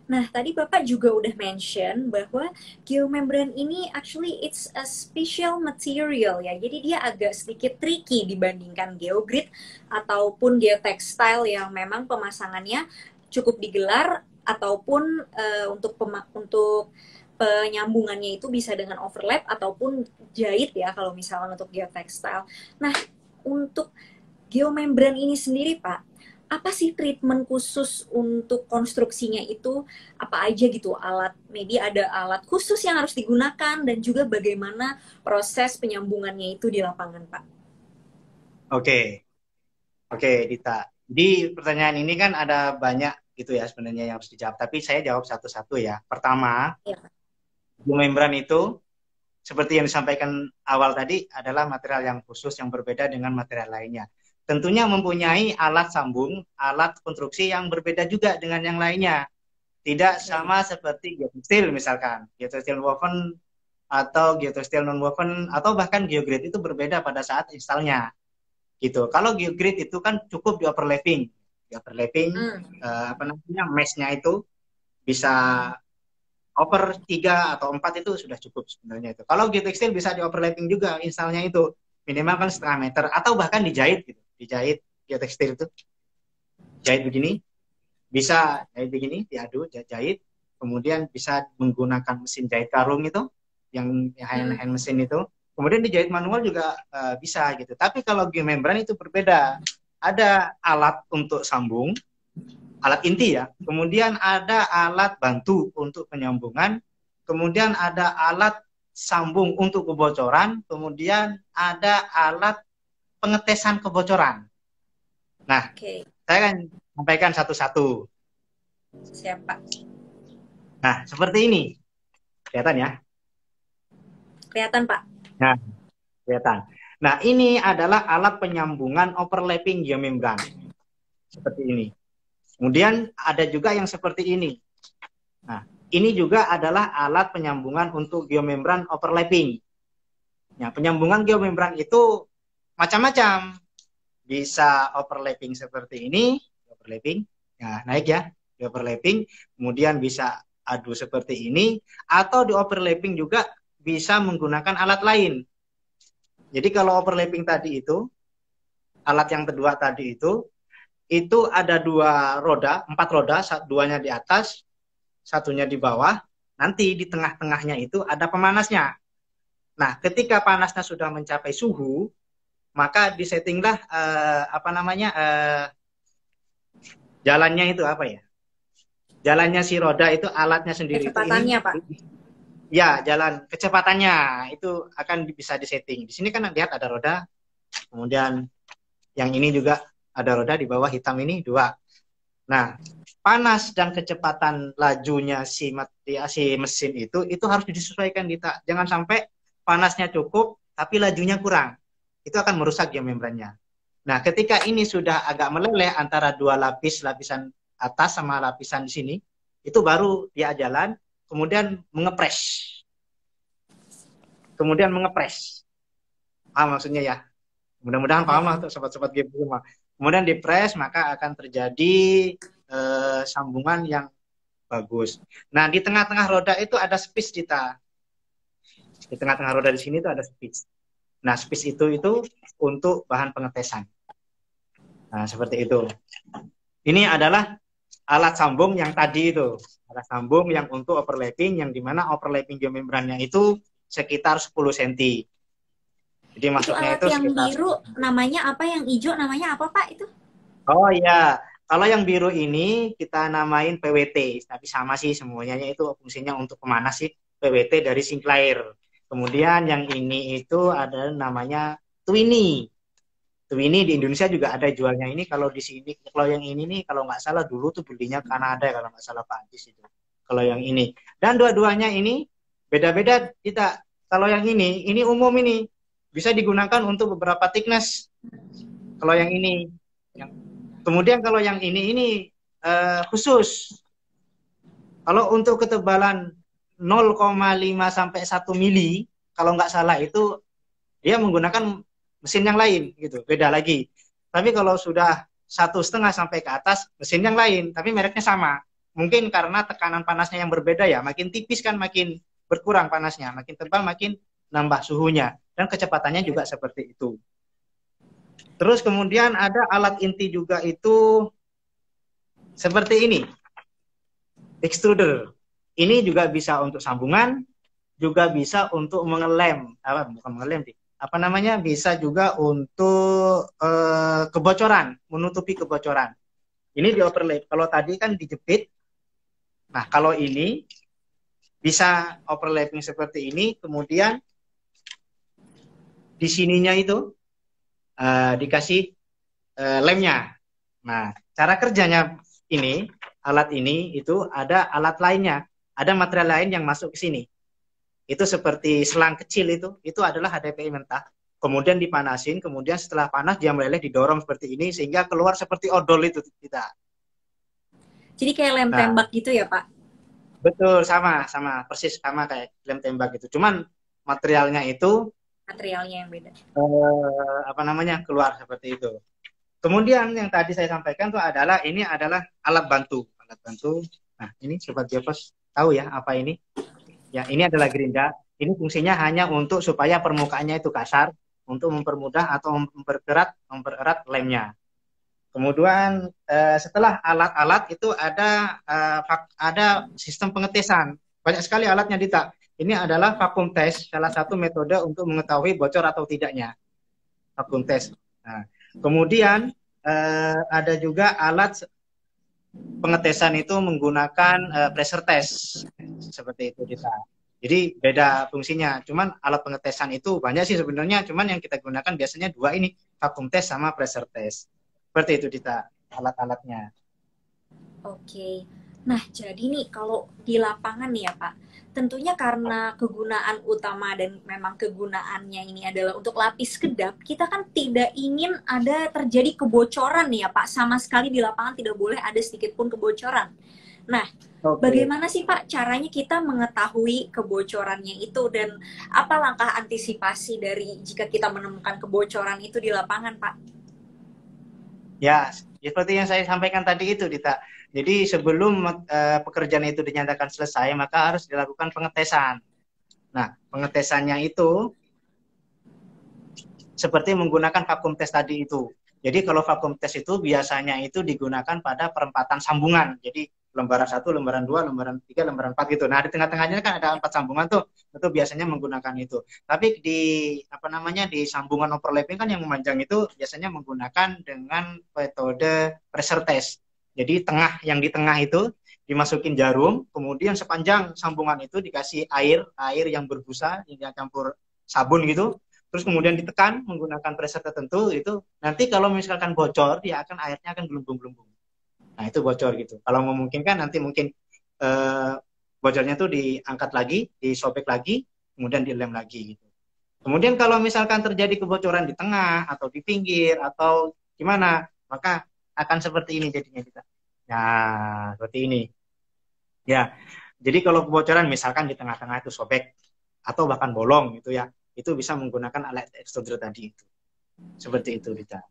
Nah, tadi Bapak juga udah mention bahwa geomembran ini actually it's a special material ya. Jadi dia agak sedikit tricky dibandingkan geogrid ataupun geotextile yang memang pemasangannya cukup digelar ataupun untuk penyambungannya itu bisa dengan overlap ataupun jahit ya kalau misalnya untuk geotextile. Nah, untuk geomembran ini sendiri Pak, apa sih treatment khusus untuk konstruksinya itu? Apa aja gitu alat, maybe ada alat khusus yang harus digunakan dan juga bagaimana proses penyambungannya itu di lapangan Pak? Oke Dita. Jadi pertanyaan ini kan ada banyak gitu ya sebenarnya yang harus dijawab. Tapi saya jawab satu-satu ya. Pertama, Ya. geomembran itu seperti yang disampaikan awal tadi adalah material yang khusus yang berbeda dengan material lainnya. Tentunya mempunyai alat sambung, alat konstruksi yang berbeda juga dengan yang lainnya. Tidak sama seperti geotextile misalkan. Geotextile woven atau geotextile non woven atau bahkan geograde itu berbeda pada saat installnya. Gitu. Kalau geograde itu kan cukup di overlapping. Di overlapping mesh-nya itu bisa over 3 atau 4 itu sudah cukup sebenarnya itu. Kalau geotextile bisa di overlapping juga installnya itu. Minimal kan setengah meter atau bahkan dijahit gitu. Dijahit geotextile itu. Jahit begini, bisa jahit begini, diadu, jahit. Kemudian bisa menggunakan mesin jahit karung itu, yang hand mesin itu. Kemudian dijahit manual juga bisa gitu. Tapi kalau geomembran itu berbeda. Ada alat untuk sambung, alat inti ya. Kemudian ada alat bantu untuk penyambungan. Kemudian ada alat sambung untuk kebocoran. Kemudian ada alat pengetesan kebocoran. Nah, saya akan sampaikan satu-satu. Siapa? Nah, seperti ini. Kelihatan ya? Kelihatan, Pak. Nah, kelihatan. Nah, ini adalah alat penyambungan overlapping geomembran. Seperti ini. Kemudian ada juga yang seperti ini. Nah, ini juga adalah alat penyambungan untuk geomembran overlapping. Nah, penyambungan geomembran itu macam-macam. Bisa overlapping seperti ini, overlapping. Nah, naik ya, di overlapping. Kemudian bisa adu seperti ini, atau di overlapping juga bisa menggunakan alat lain. Jadi kalau overlapping tadi itu, alat yang kedua tadi itu ada 2 roda, 4 roda, duanya di atas, satunya di bawah. Nanti di tengah-tengahnya itu ada pemanasnya. Nah, ketika panasnya sudah mencapai suhu, maka disettinglah jalannya itu apa ya? Jalannya si roda itu alatnya sendiri. Kecepatannya, Pak. Ya, jalan kecepatannya itu akan bisa disetting. Di sini kan lihat ada roda, kemudian yang ini juga ada roda di bawah hitam ini 2. Nah, panas dan kecepatan lajunya si mesin itu harus disesuaikan, Dita. Jangan sampai panasnya cukup tapi lajunya kurang. Itu akan merusak geomembrannya. Nah, ketika ini sudah agak meleleh antara 2 lapisan atas sama lapisan di sini, itu baru dia jalan, kemudian mengepres. Paham maksudnya ya? Mudah-mudahan paham lah untuk sobat-sobat game rumah. Kemudian dipres, maka akan terjadi sambungan yang bagus. Nah, di tengah-tengah roda itu ada space, Dita. Di tengah-tengah roda di sini itu ada space. Nah, space itu untuk bahan pengetesan. Nah, seperti itu. Ini adalah alat sambung yang tadi itu. Alat sambung yang untuk overlapping, yang dimana overlapping geomembrannya itu sekitar 10 cm. Jadi maksudnya itu yang sekitar... biru namanya apa, yang hijau namanya apa, Pak, itu? Oh iya, kalau yang biru ini kita namain PWT, tapi sama sih semuanya, itu fungsinya untuk pemanas sih, PWT dari Sinclair. Kemudian yang ini itu ada namanya Twinny. Twinny di Indonesia juga ada jualnya ini. Kalau di sini, kalau yang ini nih, kalau nggak salah dulu tuh belinya Kanada kalau nggak salah Pak Antis itu. Kalau yang ini, dan dua-duanya ini beda-beda. Kita kalau yang ini umum, ini bisa digunakan untuk beberapa thickness. Kalau yang ini, kemudian kalau yang ini khusus. Kalau untuk ketebalan 0,5 sampai 1 mili, kalau nggak salah itu dia menggunakan mesin yang lain gitu, beda lagi. Tapi kalau sudah 1,5 sampai ke atas, mesin yang lain, tapi mereknya sama. Mungkin karena tekanan panasnya yang berbeda ya, makin tipis kan makin berkurang panasnya, makin tebal makin nambah suhunya, dan kecepatannya juga seperti itu. Terus kemudian ada alat inti juga itu seperti ini, extruder. Ini juga bisa untuk sambungan, juga bisa untuk mengelem, bukan mengelem sih, bisa juga untuk kebocoran, menutupi kebocoran. Ini di overlap. Kalau tadi kan dijepit. Nah, kalau ini bisa overlapping seperti ini, kemudian di sininya itu dikasih lemnya. Nah, cara kerjanya alat ini itu ada alat lainnya, ada material lain yang masuk ke sini. itu seperti selang kecil itu adalah HDPI mentah. Kemudian dipanasin, kemudian setelah panas dia meleleh didorong seperti ini sehingga keluar seperti odol itu kita. Jadi kayak lem Nah, tembak gitu ya Pak? betul sama persis sama kayak lem tembak itu. Cuman materialnya itu Materialnya yang beda. apa namanya keluar seperti itu. Kemudian yang tadi saya sampaikan tuh adalah ini adalah alat bantu, alat bantu. Nah, ini sobat Geopos tahu ya apa ini? Ya, ini adalah gerinda. Ini fungsinya hanya untuk supaya permukaannya itu kasar, untuk mempermudah atau mempererat lemnya. Kemudian setelah alat-alat itu ada sistem pengetesan. Banyak sekali alatnya Dita. Ini adalah vacuum test, salah satu metode untuk mengetahui bocor atau tidaknya. Vacuum test. Nah, kemudian ada juga alat pengetesan itu menggunakan pressure test seperti itu Dita. Jadi beda fungsinya. Cuman alat pengetesan itu banyak sih sebenarnya. Cuman yang kita gunakan biasanya dua ini, vacuum test sama pressure test. Seperti itu Dita, alat-alatnya. Oke. Nah, jadi nih kalau di lapangan nih ya Pak, tentunya karena kegunaan utama dan memang kegunaannya ini adalah untuk lapis kedap, kita kan tidak ingin ada terjadi kebocoran nih ya Pak. Sama sekali di lapangan tidak boleh ada sedikit pun kebocoran. Nah, Oke. bagaimana sih Pak caranya kita mengetahui kebocorannya itu dan apa langkah antisipasi dari jika kita menemukan kebocoran itu di lapangan Pak? Ya, seperti yang saya sampaikan tadi itu Dita. Jadi sebelum pekerjaan itu dinyatakan selesai, maka harus dilakukan pengetesan. Nah, pengetesannya itu seperti menggunakan vacuum test tadi itu. Jadi kalau vacuum test itu biasanya itu digunakan pada perempatan sambungan. Jadi lembaran 1, lembaran 2, lembaran 3, lembaran 4 gitu. Nah, di tengah-tengahnya kan ada 4 sambungan tuh. Itu biasanya menggunakan itu. Tapi di apa namanya di sambungan overlapping kan yang memanjang itu biasanya menggunakan dengan metode pressure test. Jadi yang di tengah itu dimasukin jarum, kemudian sepanjang sambungan itu dikasih air yang berbusa, yang campur sabun gitu, terus kemudian ditekan menggunakan pressure tertentu itu nanti kalau misalkan bocor dia airnya akan gelembung-gelembung. Nah itu bocor gitu. Kalau memungkinkan nanti mungkin eh, bocornya tuh diangkat lagi, disobek lagi, kemudian dilem lagi gitu. Kemudian kalau misalkan terjadi kebocoran di tengah atau di pinggir atau gimana, maka akan seperti ini jadinya kita. Nah seperti ini. Ya, jadi kalau kebocoran misalkan di tengah-tengah itu sobek atau bahkan bolong gitu ya, itu bisa menggunakan alat extruder tadi itu. Seperti itu, Rita.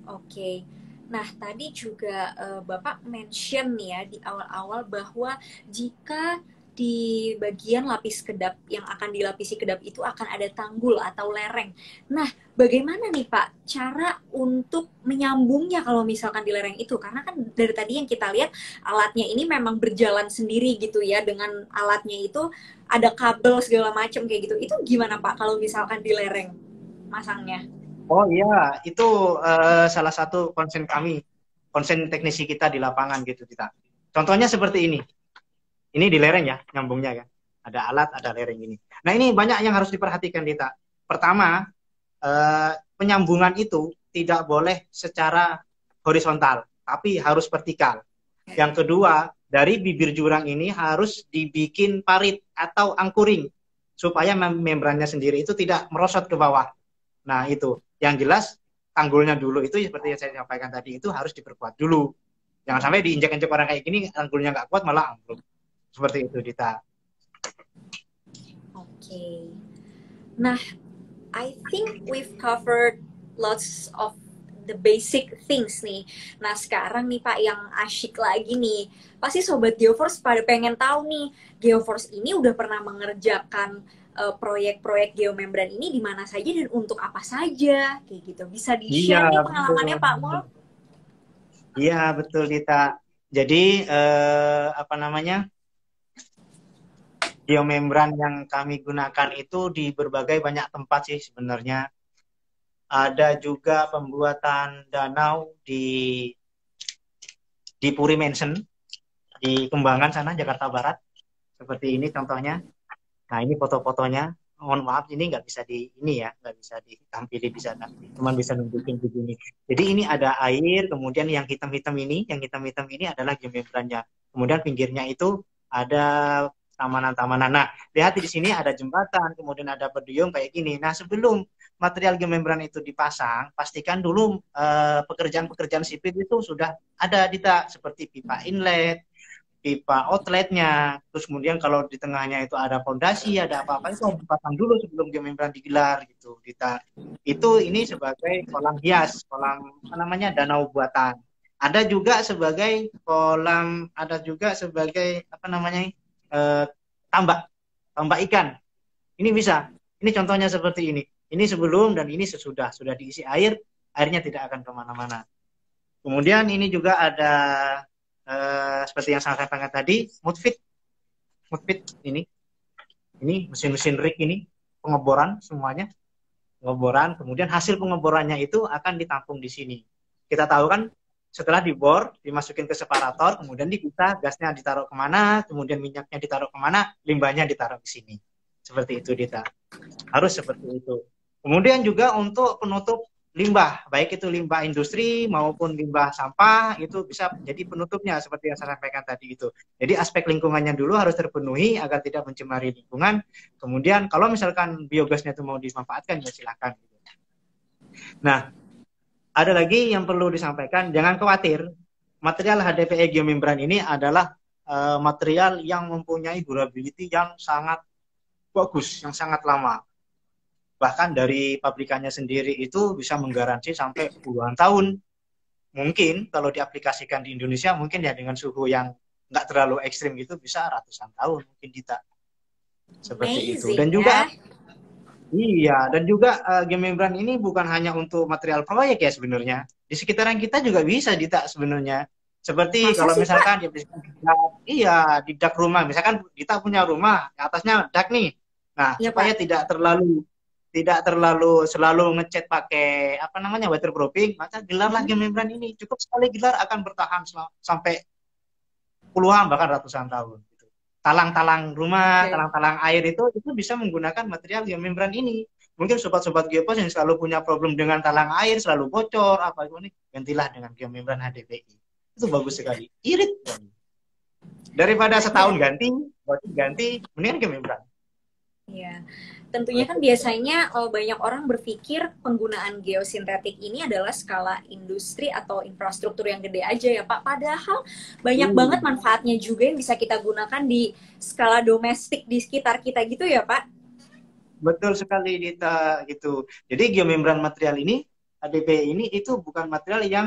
Oke. Nah, tadi juga Bapak mention nih ya di awal-awal bahwa jika di bagian lapis kedap yang akan dilapisi kedap itu akan ada tanggul atau lereng. Nah, bagaimana nih Pak cara untuk menyambungnya kalau misalkan di lereng itu? Karena kan dari tadi yang kita lihat alatnya ini memang berjalan sendiri gitu ya dengan alatnya itu ada kabel segala macam kayak gitu. Itu gimana Pak kalau misalkan di lereng masangnya? Oh iya, itu salah satu konsen kami, konsen teknisi kita di lapangan gitu, kita. Contohnya seperti ini. Ini di lereng ya, nyambungnya kan. Ada alat, ada lereng ini. Nah ini banyak yang harus diperhatikan, Dita. Pertama, penyambungan itu tidak boleh secara horizontal, tapi harus vertikal. Yang kedua, dari bibir jurang ini harus dibikin parit atau angkuring supaya membrannya sendiri itu tidak merosot ke bawah. Nah, itu. Yang jelas tanggulnya dulu itu seperti yang saya sampaikan tadi itu harus diperkuat dulu. Jangan sampai diinjak-injak orang kayak gini tanggulnya nggak kuat malah ambruk. Seperti itu, Dita. Oke. Nah, I think we've covered lots of the basic things nih. Nah, sekarang nih Pak yang asyik lagi nih. Pasti Sobat Geoforce pada pengen tahu nih, Geoforce ini udah pernah mengerjakan proyek-proyek geomembran ini di mana saja dan untuk apa saja. Kayak gitu. Bisa Iya, di-share nih betul. pengalamannya Pak Mul? Iya, betul, Dita. Jadi, apa namanya, geomembran yang kami gunakan itu di berbagai banyak tempat sih sebenarnya. Ada juga pembuatan danau di Puri Mansion, di Kembangan sana, Jakarta Barat. Seperti ini contohnya. Nah, ini foto-fotonya. Mohon maaf, ini nggak bisa nggak bisa ditampili di sana. Cuman bisa nunjukin begini. Jadi ini ada air, kemudian yang hitam-hitam ini adalah geomembrannya. Kemudian pinggirnya itu ada tamanan-tamanan. Nah, lihat di sini ada jembatan, kemudian ada bendungan kayak gini. Nah, sebelum material geomembran itu dipasang, pastikan dulu pekerjaan-pekerjaan sipil itu sudah ada Dita, seperti pipa inlet, pipa outletnya, terus kemudian kalau di tengahnya itu ada fondasi, ada apa-apa itu harus dipasang dulu sebelum geomembran digelar gitu, Dita. Itu ini sebagai kolam hias, kolam apa namanya danau buatan. Ada juga sebagai kolam, ada juga sebagai apa namanya eh, tambak, tambak ikan. Ini bisa. Ini contohnya seperti ini. Ini sebelum dan ini sesudah, sudah diisi air, airnya tidak akan kemana-mana. Kemudian ini juga ada seperti yang saya sampaikan tadi, Moodfit ini mesin-mesin rig ini pengeboran semuanya, pengeboran. Kemudian hasil pengeborannya itu akan ditampung di sini. Kita tahu kan setelah dibor, dimasukin ke separator, kemudian dipisah, gasnya ditaruh kemana, kemudian minyaknya ditaruh kemana, limbahnya ditaruh ke sini. Seperti itu, Dita. Harus seperti itu. Kemudian juga untuk penutup limbah, baik itu limbah industri maupun limbah sampah, itu bisa menjadi penutupnya seperti yang saya sampaikan tadi itu. Jadi aspek lingkungannya dulu harus terpenuhi agar tidak mencemari lingkungan. Kemudian kalau misalkan biogasnya itu mau dimanfaatkan, ya silakan. Nah, ada lagi yang perlu disampaikan, jangan khawatir, material HDPE geomembran ini adalah material yang mempunyai durability yang sangat bagus, yang sangat lama. Bahkan dari pabrikannya sendiri itu bisa menggaransi sampai puluhan tahun. Mungkin kalau diaplikasikan di Indonesia, mungkin ya dengan suhu yang nggak terlalu ekstrim gitu, bisa ratusan tahun mungkin kita. Seperti itu. Dan juga, iya, dan juga geomembran ini bukan hanya untuk material proyek ya sebenarnya. Di sekitaran kita juga bisa Dita sebenarnya. Seperti Masa kalau sih, misalkan Pak? ya, iya di dak rumah, misalkan Dita punya rumah, atasnya dak nih. Nah, Iya, supaya Pak. tidak terlalu selalu ngecat pakai apa namanya waterproofing, maka gelarlah Mm-mm. geomembran ini. Cukup sekali gelar akan bertahan sampai puluhan bahkan ratusan tahun. Gitu. Talang-talang rumah, Oke. talang-talang air itu bisa menggunakan material geomembran ini. Mungkin sobat-sobat geopos yang selalu punya problem dengan talang air, selalu bocor, apa itu nih, gantilah dengan geomembran HDPI. Itu bagus sekali. Irit. Daripada Berarti setahun ganti, ganti, mendingan geomembran. ya, tentunya kan biasanya banyak orang berpikir penggunaan geosintetik ini adalah skala industri atau infrastruktur yang gede aja ya Pak. Padahal banyak banget Hmm. manfaatnya juga yang bisa kita gunakan di skala domestik di sekitar kita gitu ya Pak. Betul sekali Dita gitu. Jadi geomembran material ini HDP ini itu bukan material yang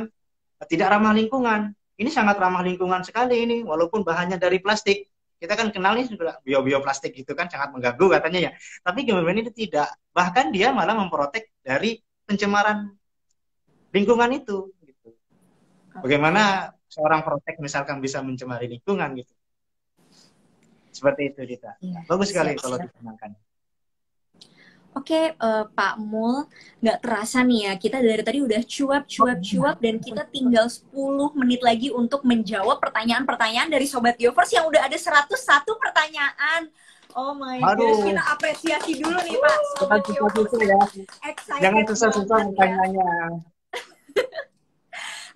tidak ramah lingkungan. Ini sangat ramah lingkungan sekali ini walaupun bahannya dari plastik. Kita kan kenal nih sudah bioplastik gitu kan sangat mengganggu katanya ya. Tapi geomembran ini tidak. Bahkan dia malah memprotek dari pencemaran lingkungan itu gitu. Oke. Bagaimana seorang protek misalkan bisa mencemari lingkungan gitu. Seperti itu Dita. Iya, Bagus sekali kalau siap-siap. digunakan. Oke, Pak Mul, nggak terasa nih ya, kita dari tadi udah cuap-cuap-cuap dan kita tinggal 10 menit lagi untuk menjawab pertanyaan-pertanyaan dari Sobat Geovers yang udah ada 101 pertanyaan. Oh my gosh, Aduh, kita apresiasi dulu nih Pak, jangan Sobat Geovers susah-susah yang ya. Jangan excited susah-susah banget ya. pertanyaannya.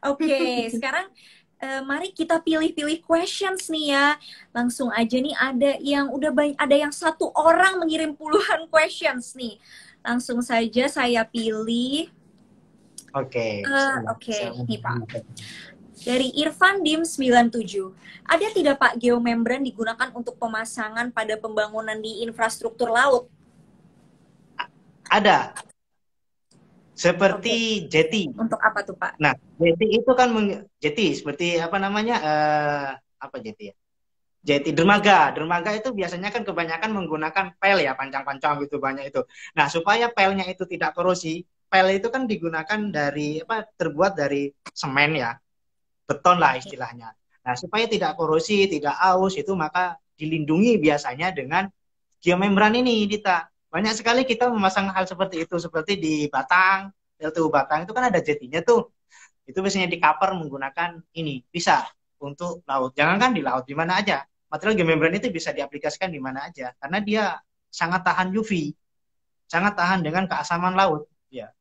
Oke, sekarang mari kita pilih-pilih questions nih ya. Langsung aja nih ada yang udah banyak, ada yang satu orang mengirim puluhan questions nih. Langsung saja saya pilih. Oke, Oke, saya nih Pak. Dari Irfan Dim 97. Ada tidak Pak geomembran digunakan untuk pemasangan pada pembangunan di infrastruktur laut? ada Oke, seperti jeti. untuk apa tuh Pak? Nah, jeti itu kan jeti seperti apa namanya apa jeti ya? Jeti dermaga. Dermaga itu biasanya kan kebanyakan menggunakan pel ya, pancang-pancang gitu banyak itu. Nah, supaya pelnya itu tidak korosi, pel itu kan digunakan dari apa terbuat dari semen ya, beton lah Oke. istilahnya. Nah, supaya tidak korosi, tidak aus itu maka dilindungi biasanya dengan geomembran ini, Dita. Banyak sekali kita memasang hal seperti itu, seperti di Batang, LTU Batang itu kan ada jetinya tuh. Itu biasanya di cover menggunakan ini, bisa untuk laut. Jangan kan di laut, di mana aja. Material geomembran itu bisa diaplikasikan di mana aja, karena dia sangat tahan UV, sangat tahan dengan keasaman laut. Ya,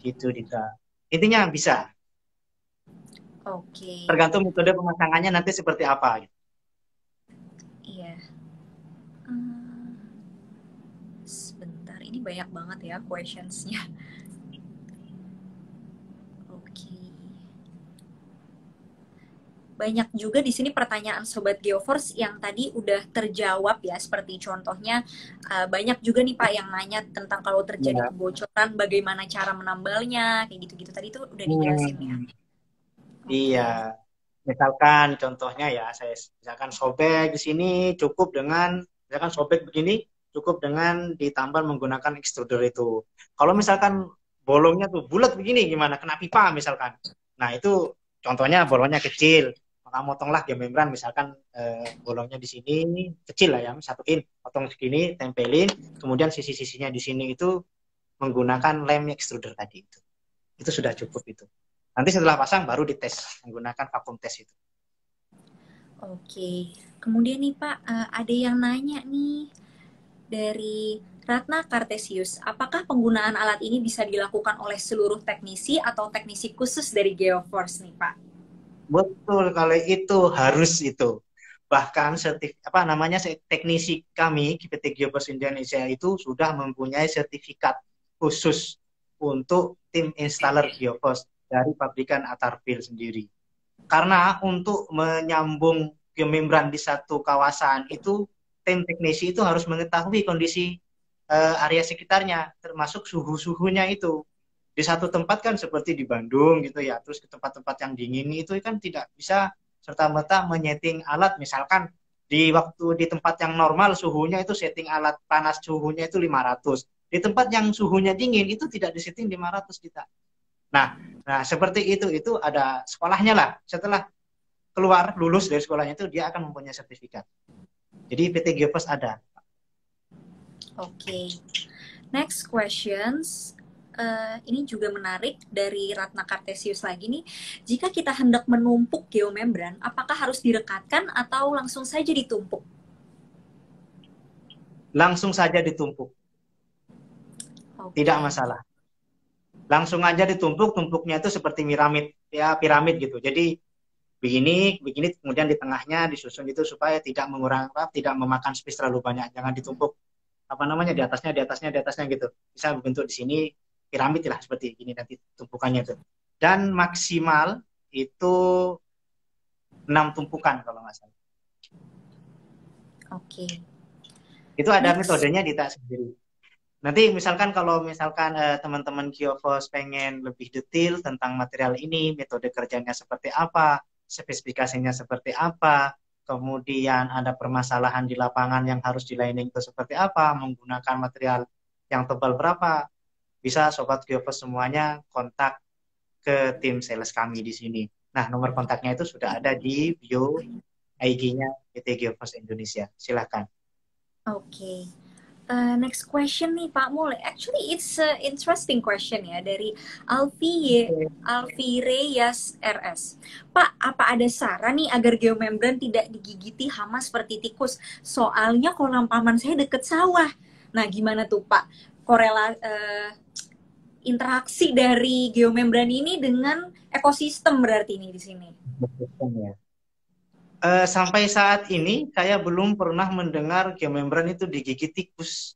gitu Dita. Intinya bisa, Oke. tergantung metode pemasangannya nanti seperti apa. Iya, ya. Hmm, sebentar, ini banyak banget ya questionsnya. Oke. Banyak juga di sini pertanyaan Sobat Geoforce yang tadi udah terjawab ya, seperti contohnya banyak juga nih Pak yang nanya tentang kalau terjadi Ya. kebocoran bagaimana cara menambalnya, kayak gitu-gitu tadi tuh udah dijelasin ya. Hmm, iya. Oke. Misalkan contohnya ya, saya misalkan sobek di sini cukup dengan, misalkan sobek begini cukup dengan ditambal menggunakan extruder itu. Kalau misalkan bolongnya tuh bulat begini gimana? Kena pipa misalkan. Nah itu contohnya bolongnya kecil. Maka motonglah geomembran misalkan bolongnya di sini kecil lah ya, satuin, potong segini, tempelin, kemudian sisi-sisinya di sini itu menggunakan lem extruder tadi itu. Itu sudah cukup itu. Nanti setelah pasang baru dites menggunakan vakum tes itu. Oke. Kemudian nih Pak, ada yang nanya nih dari Ratna Kartesius, apakah penggunaan alat ini bisa dilakukan oleh seluruh teknisi atau teknisi khusus dari Geoforce nih Pak? Betul, kalau itu harus itu. Bahkan apa namanya teknisi kami PT Geoforce Indonesia itu sudah mempunyai sertifikat khusus untuk tim installer Geoforce dari pabrikan Atharville sendiri. Karena untuk menyambung geomembran di satu kawasan itu tim teknisi itu harus mengetahui kondisi area sekitarnya, termasuk suhu-suhunya itu. Di satu tempat kan seperti di Bandung gitu ya, terus ke tempat-tempat yang dingin itu kan tidak bisa serta-merta menyeting alat, misalkan di waktu di tempat yang normal suhunya itu setting alat panas suhunya itu 500. Di tempat yang suhunya dingin itu tidak disetting 500 kita. Nah, nah seperti itu ada sekolahnya lah. Setelah keluar lulus dari sekolahnya itu dia akan mempunyai sertifikat. Jadi PT Geoforce ada. Oke. Next questions. Ini juga menarik dari Ratna Kartesius lagi nih. Jika kita hendak menumpuk geomembran, apakah harus direkatkan atau langsung saja ditumpuk? Langsung saja ditumpuk, tidak Oke. masalah. Langsung aja ditumpuk, tumpuknya itu seperti piramid, ya piramid gitu. Jadi begini, begini, kemudian di tengahnya disusun itu supaya tidak mengurangi, tidak memakan space terlalu banyak. Jangan ditumpuk apa namanya di atasnya, di atasnya, di atasnya gitu. Bisa bentuk di sini piramid lah seperti ini nanti tumpukannya itu. Dan maksimal itu 6 tumpukan kalau nggak salah. Oke. Itu ada Next. metodenya di tak sendiri. Nanti misalkan kalau misalkan teman-teman Geofos pengen lebih detail tentang material ini, metode kerjanya seperti apa, spesifikasinya seperti apa, kemudian ada permasalahan di lapangan yang harus di lining itu seperti apa, menggunakan material yang tebal berapa, bisa Sobat Geofos semuanya kontak ke tim sales kami di sini. Nah, nomor kontaknya itu sudah ada di bio IG-nya PT Geofos Indonesia. Silakan. Oke. Next question nih Pak Mule. Actually it's a interesting question ya dari Alfi Reyes RS. Pak, apa ada saran nih agar geomembran tidak digigiti hama seperti tikus? Soalnya kolam paman saya deket sawah. Nah, gimana tuh Pak? Interaksi dari geomembran ini dengan ekosistem berarti ini di sini. Sampai saat ini saya belum pernah mendengar geomembran itu digigit tikus.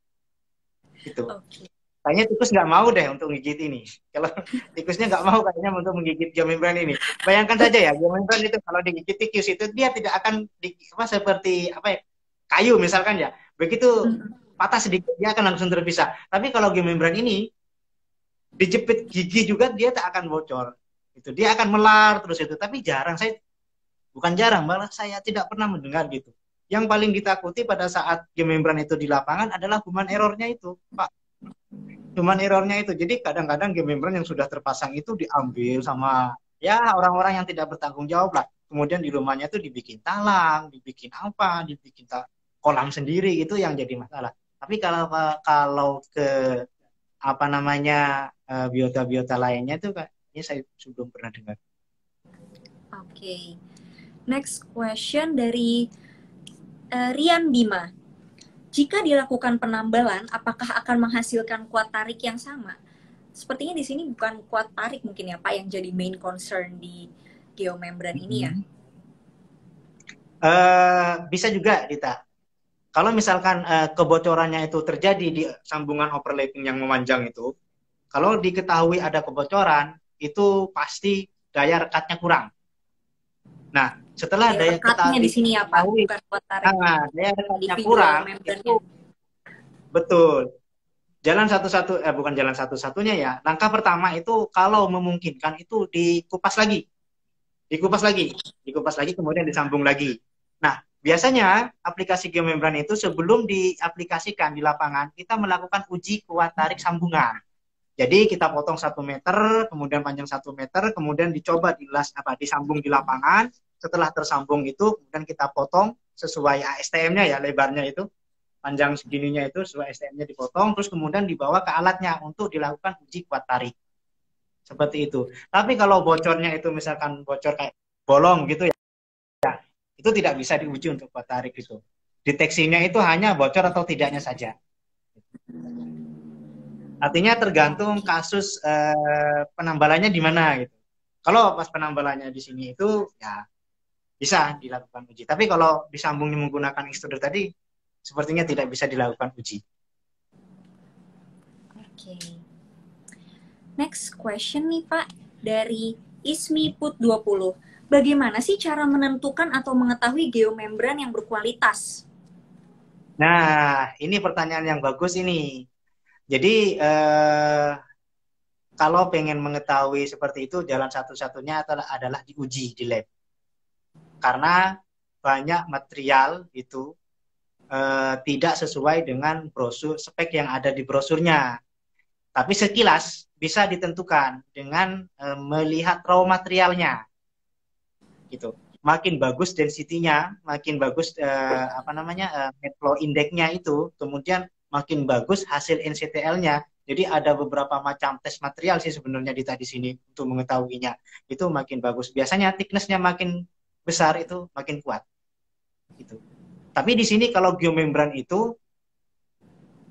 Gitu. Oke. Kayaknya tikus nggak mau deh untuk menggigit ini. Kalau tikusnya nggak mau kayaknya untuk menggigit geomembran ini. Bayangkan saja ya, geomembran itu kalau digigit tikus itu dia tidak akan seperti apa ya, kayu misalkan ya. Begitu patah sedikit dia akan langsung terpisah. Tapi kalau geomembran ini dijepit gigi juga dia tak akan bocor. Itu dia akan melar terus itu. Tapi jarang saya bukan jarang, malah saya tidak pernah mendengar gitu. Yang paling ditakuti pada saat geomembran itu di lapangan adalah human error-nya itu, Pak. Human error-nya itu. Jadi kadang-kadang geomembran yang sudah terpasang itu diambil sama ya orang-orang yang tidak bertanggung jawab lah. Kemudian di rumahnya itu dibikin talang, dibikin apa, dibikin kolam sendiri, itu yang jadi masalah. Tapi kalau ke apa namanya biota-biota lainnya itu kayaknya saya belum pernah dengar. Oke. Next question dari Rian Bima. Jika dilakukan penambalan, apakah akan menghasilkan kuat tarik yang sama? Sepertinya di sini bukan kuat tarik mungkin ya Pak yang jadi main concern di geomembran ini ya. Bisa juga Dita. Kalau misalkan kebocorannya itu terjadi di sambungan overlapping yang memanjang itu, kalau diketahui ada kebocoran, itu pasti daya rekatnya kurang. Nah, setelah Oke, daya rekatnya di sini ya Pak, diketahui, bukan kuat tariknya. daya rekatnya Individual kurang, itu membernya. betul. Jalan satu-satu, bukan jalan satu-satunya ya. Langkah pertama itu kalau memungkinkan itu dikupas lagi, dikupas lagi, kemudian disambung lagi. Nah, biasanya aplikasi geomembran itu sebelum diaplikasikan di lapangan, kita melakukan uji kuat tarik sambungan. Jadi kita potong 1 meter, kemudian panjang 1 meter, kemudian dicoba disambung di lapangan. Setelah tersambung itu, kemudian kita potong sesuai ASTM-nya ya, lebarnya itu, panjang segininya itu sesuai STM-nya dipotong, terus kemudian dibawa ke alatnya untuk dilakukan uji kuat tarik. Seperti itu. Tapi kalau bocornya itu misalkan bocor kayak bolong gitu ya, itu tidak bisa diuji untuk kuat tarik itu. Deteksinya itu hanya bocor atau tidaknya saja. Artinya tergantung kasus penambalannya di mana gitu. Kalau pas penambalannya di sini itu ya bisa dilakukan uji. Tapi kalau disambung menggunakan extruder tadi sepertinya tidak bisa dilakukan uji. Oke. Next question nih Pak, dari Ismi Put 20. Bagaimana sih cara menentukan atau mengetahui geomembran yang berkualitas? Nah, ini pertanyaan yang bagus ini. Jadi kalau pengen mengetahui seperti itu, jalan satu-satunya adalah diuji di lab. Karena banyak material itu tidak sesuai dengan brosur spek yang ada di brosurnya. Tapi sekilas bisa ditentukan dengan melihat raw materialnya, gitu. Makin bagus density-nya, makin bagus net flow index-nya itu, kemudian makin bagus hasil NCTL-nya. Jadi ada beberapa macam tes material sih sebenarnya di sini untuk mengetahuinya. Itu makin bagus. Biasanya thickness-nya makin besar itu makin kuat. Gitu. Tapi di sini kalau geomembran itu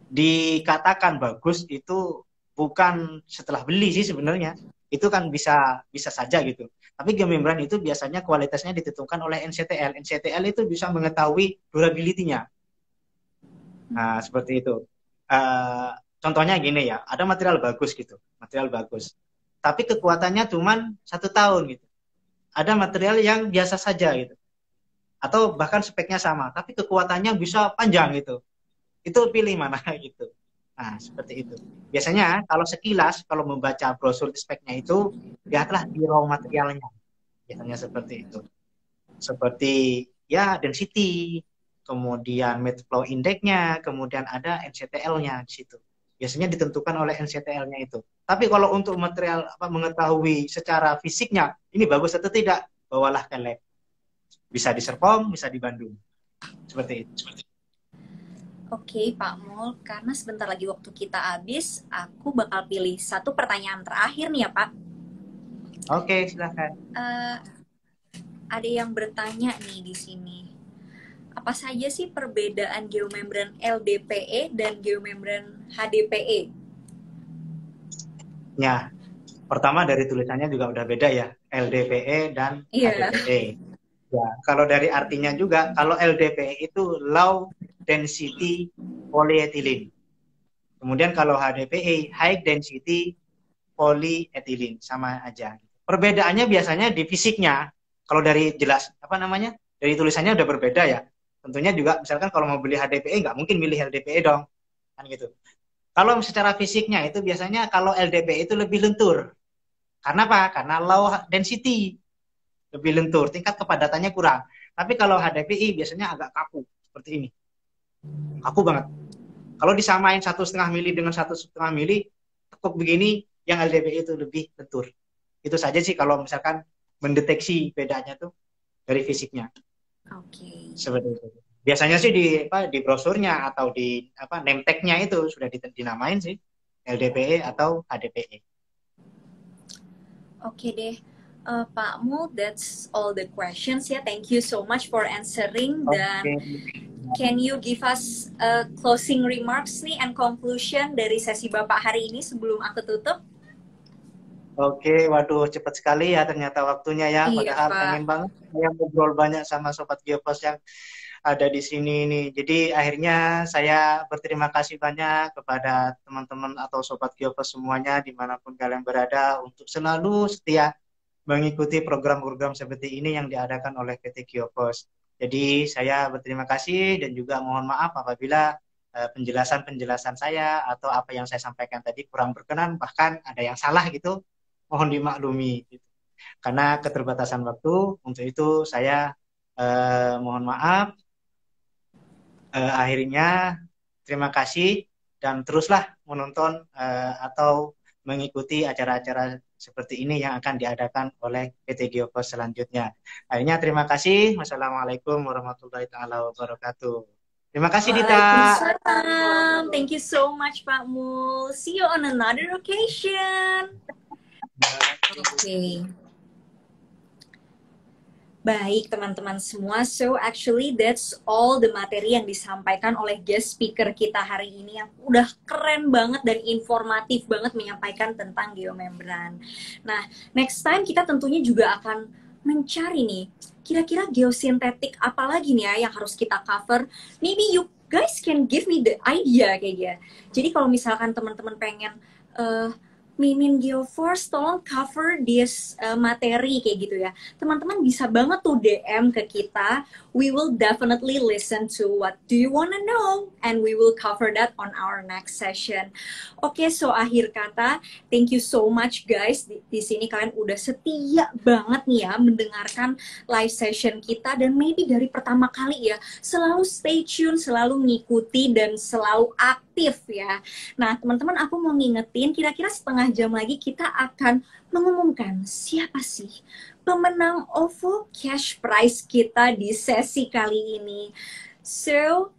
dikatakan bagus itu bukan setelah beli sih sebenarnya. Itu kan bisa bisa saja gitu. Tapi geomembran itu biasanya kualitasnya ditentukan oleh NCTL. NCTL itu bisa mengetahui durability-nya. Nah, seperti itu. Contohnya gini ya, ada material bagus gitu, material bagus. Tapi kekuatannya cuma 1 tahun gitu. Ada material yang biasa saja gitu. Atau bahkan speknya sama, tapi kekuatannya bisa panjang gitu. Itu pilih mana gitu. Nah, seperti itu. Biasanya kalau sekilas, kalau membaca brosur speknya itu, lihatlah di raw materialnya. Biasanya seperti itu. Seperti ya density, kemudian method flow index-nya, kemudian ada NCTL-nya di situ. Biasanya ditentukan oleh NCTL-nya itu. Tapi kalau untuk material mengetahui secara fisiknya, ini bagus atau tidak, bawalah ke lab. Bisa di Serpong, bisa di Bandung. Seperti itu. Oke, Pak Mul, karena sebentar lagi waktu kita habis, aku bakal pilih satu pertanyaan terakhir nih ya, Pak. Oke, silakan. Ada yang bertanya nih di sini. Apa saja sih perbedaan geomembran LDPE dan geomembran HDPE? Ya, pertama dari tulisannya juga udah beda ya, LDPE dan HDPE. Ya, kalau dari artinya juga, kalau LDPE itu low density polyethylene. Kemudian kalau HDPE high density polyethylene, sama aja. Perbedaannya biasanya di fisiknya. Kalau dari jelas dari tulisannya udah berbeda ya. Tentunya juga misalkan kalau mau beli HDPE nggak mungkin milih LDPE dong, kan gitu. Kalau secara fisiknya itu biasanya kalau LDPE itu lebih lentur. Karena apa? Karena low density, lebih lentur, tingkat kepadatannya kurang. Tapi kalau HDPI biasanya agak kaku seperti ini, kaku banget. Kalau disamain 1,5 mili dengan 1,5 mili, tekuk begini, yang LDPI itu lebih lentur. Itu saja sih kalau misalkan mendeteksi bedanya tuh dari fisiknya. Oke. Seperti itu. Biasanya sih di brosurnya atau di name tag-nya itu sudah dinamain sih LDPE atau HDPE. Oke deh. Pak Mul, that's all the questions ya. Thank you so much for answering. Dan can you give us closing remarks nih and conclusion dari sesi Bapak hari ini sebelum aku tutup? Oke, waduh cepat sekali ya ternyata waktunya ya. Iya, Padahal Pak. pengen banget saya ngobrol banyak sama Sobat Geopos yang ada di sini nih. Jadi akhirnya saya berterima kasih banyak kepada teman-teman atau sobat Geopos semuanya dimanapun kalian berada untuk selalu setia mengikuti program-program seperti ini yang diadakan oleh PT Geopos. Jadi saya berterima kasih dan juga mohon maaf apabila penjelasan-penjelasan saya atau apa yang saya sampaikan tadi kurang berkenan, bahkan ada yang salah gitu, mohon dimaklumi. Gitu. Karena keterbatasan waktu, untuk itu saya mohon maaf. Akhirnya terima kasih dan teruslah menonton atau mengikuti acara-acara seperti ini yang akan diadakan oleh PT Geopos selanjutnya. Akhirnya terima kasih. Wassalamualaikum warahmatullahi taala wabarakatuh. Terima kasih Dita. Waalaikumsalam. Thank you so much Pak Mul. See you on another occasion. Oke. Baik teman-teman semua, so actually that's all the materi yang disampaikan oleh guest speaker kita hari ini yang udah keren banget dan informatif banget menyampaikan tentang geomembran. Nah, next time kita tentunya juga akan mencari nih, kira-kira geosintetik apa lagi nih ya yang harus kita cover. Maybe you guys can give me the idea kayak gitu. Jadi kalau misalkan teman-teman pengen Mimin Geoforce tolong cover this materi kayak gitu ya. Teman-teman bisa banget tuh DM ke kita. We will definitely listen to what do you wanna know and we will cover that on our next session. Oke, so akhir kata, thank you so much guys. Di sini kalian udah setia banget nih ya mendengarkan live session kita dan maybe dari pertama kali ya selalu stay tune, selalu mengikuti dan selalu aktif ya. Nah, teman-teman aku mau ngingetin kira-kira setengah jam lagi kita akan mengumumkan siapa sih pemenang OVO Cash Prize kita di sesi kali ini. So,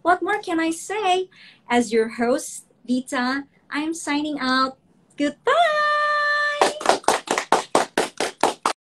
what more can I say? As your host, Dita, I'm signing out. Goodbye!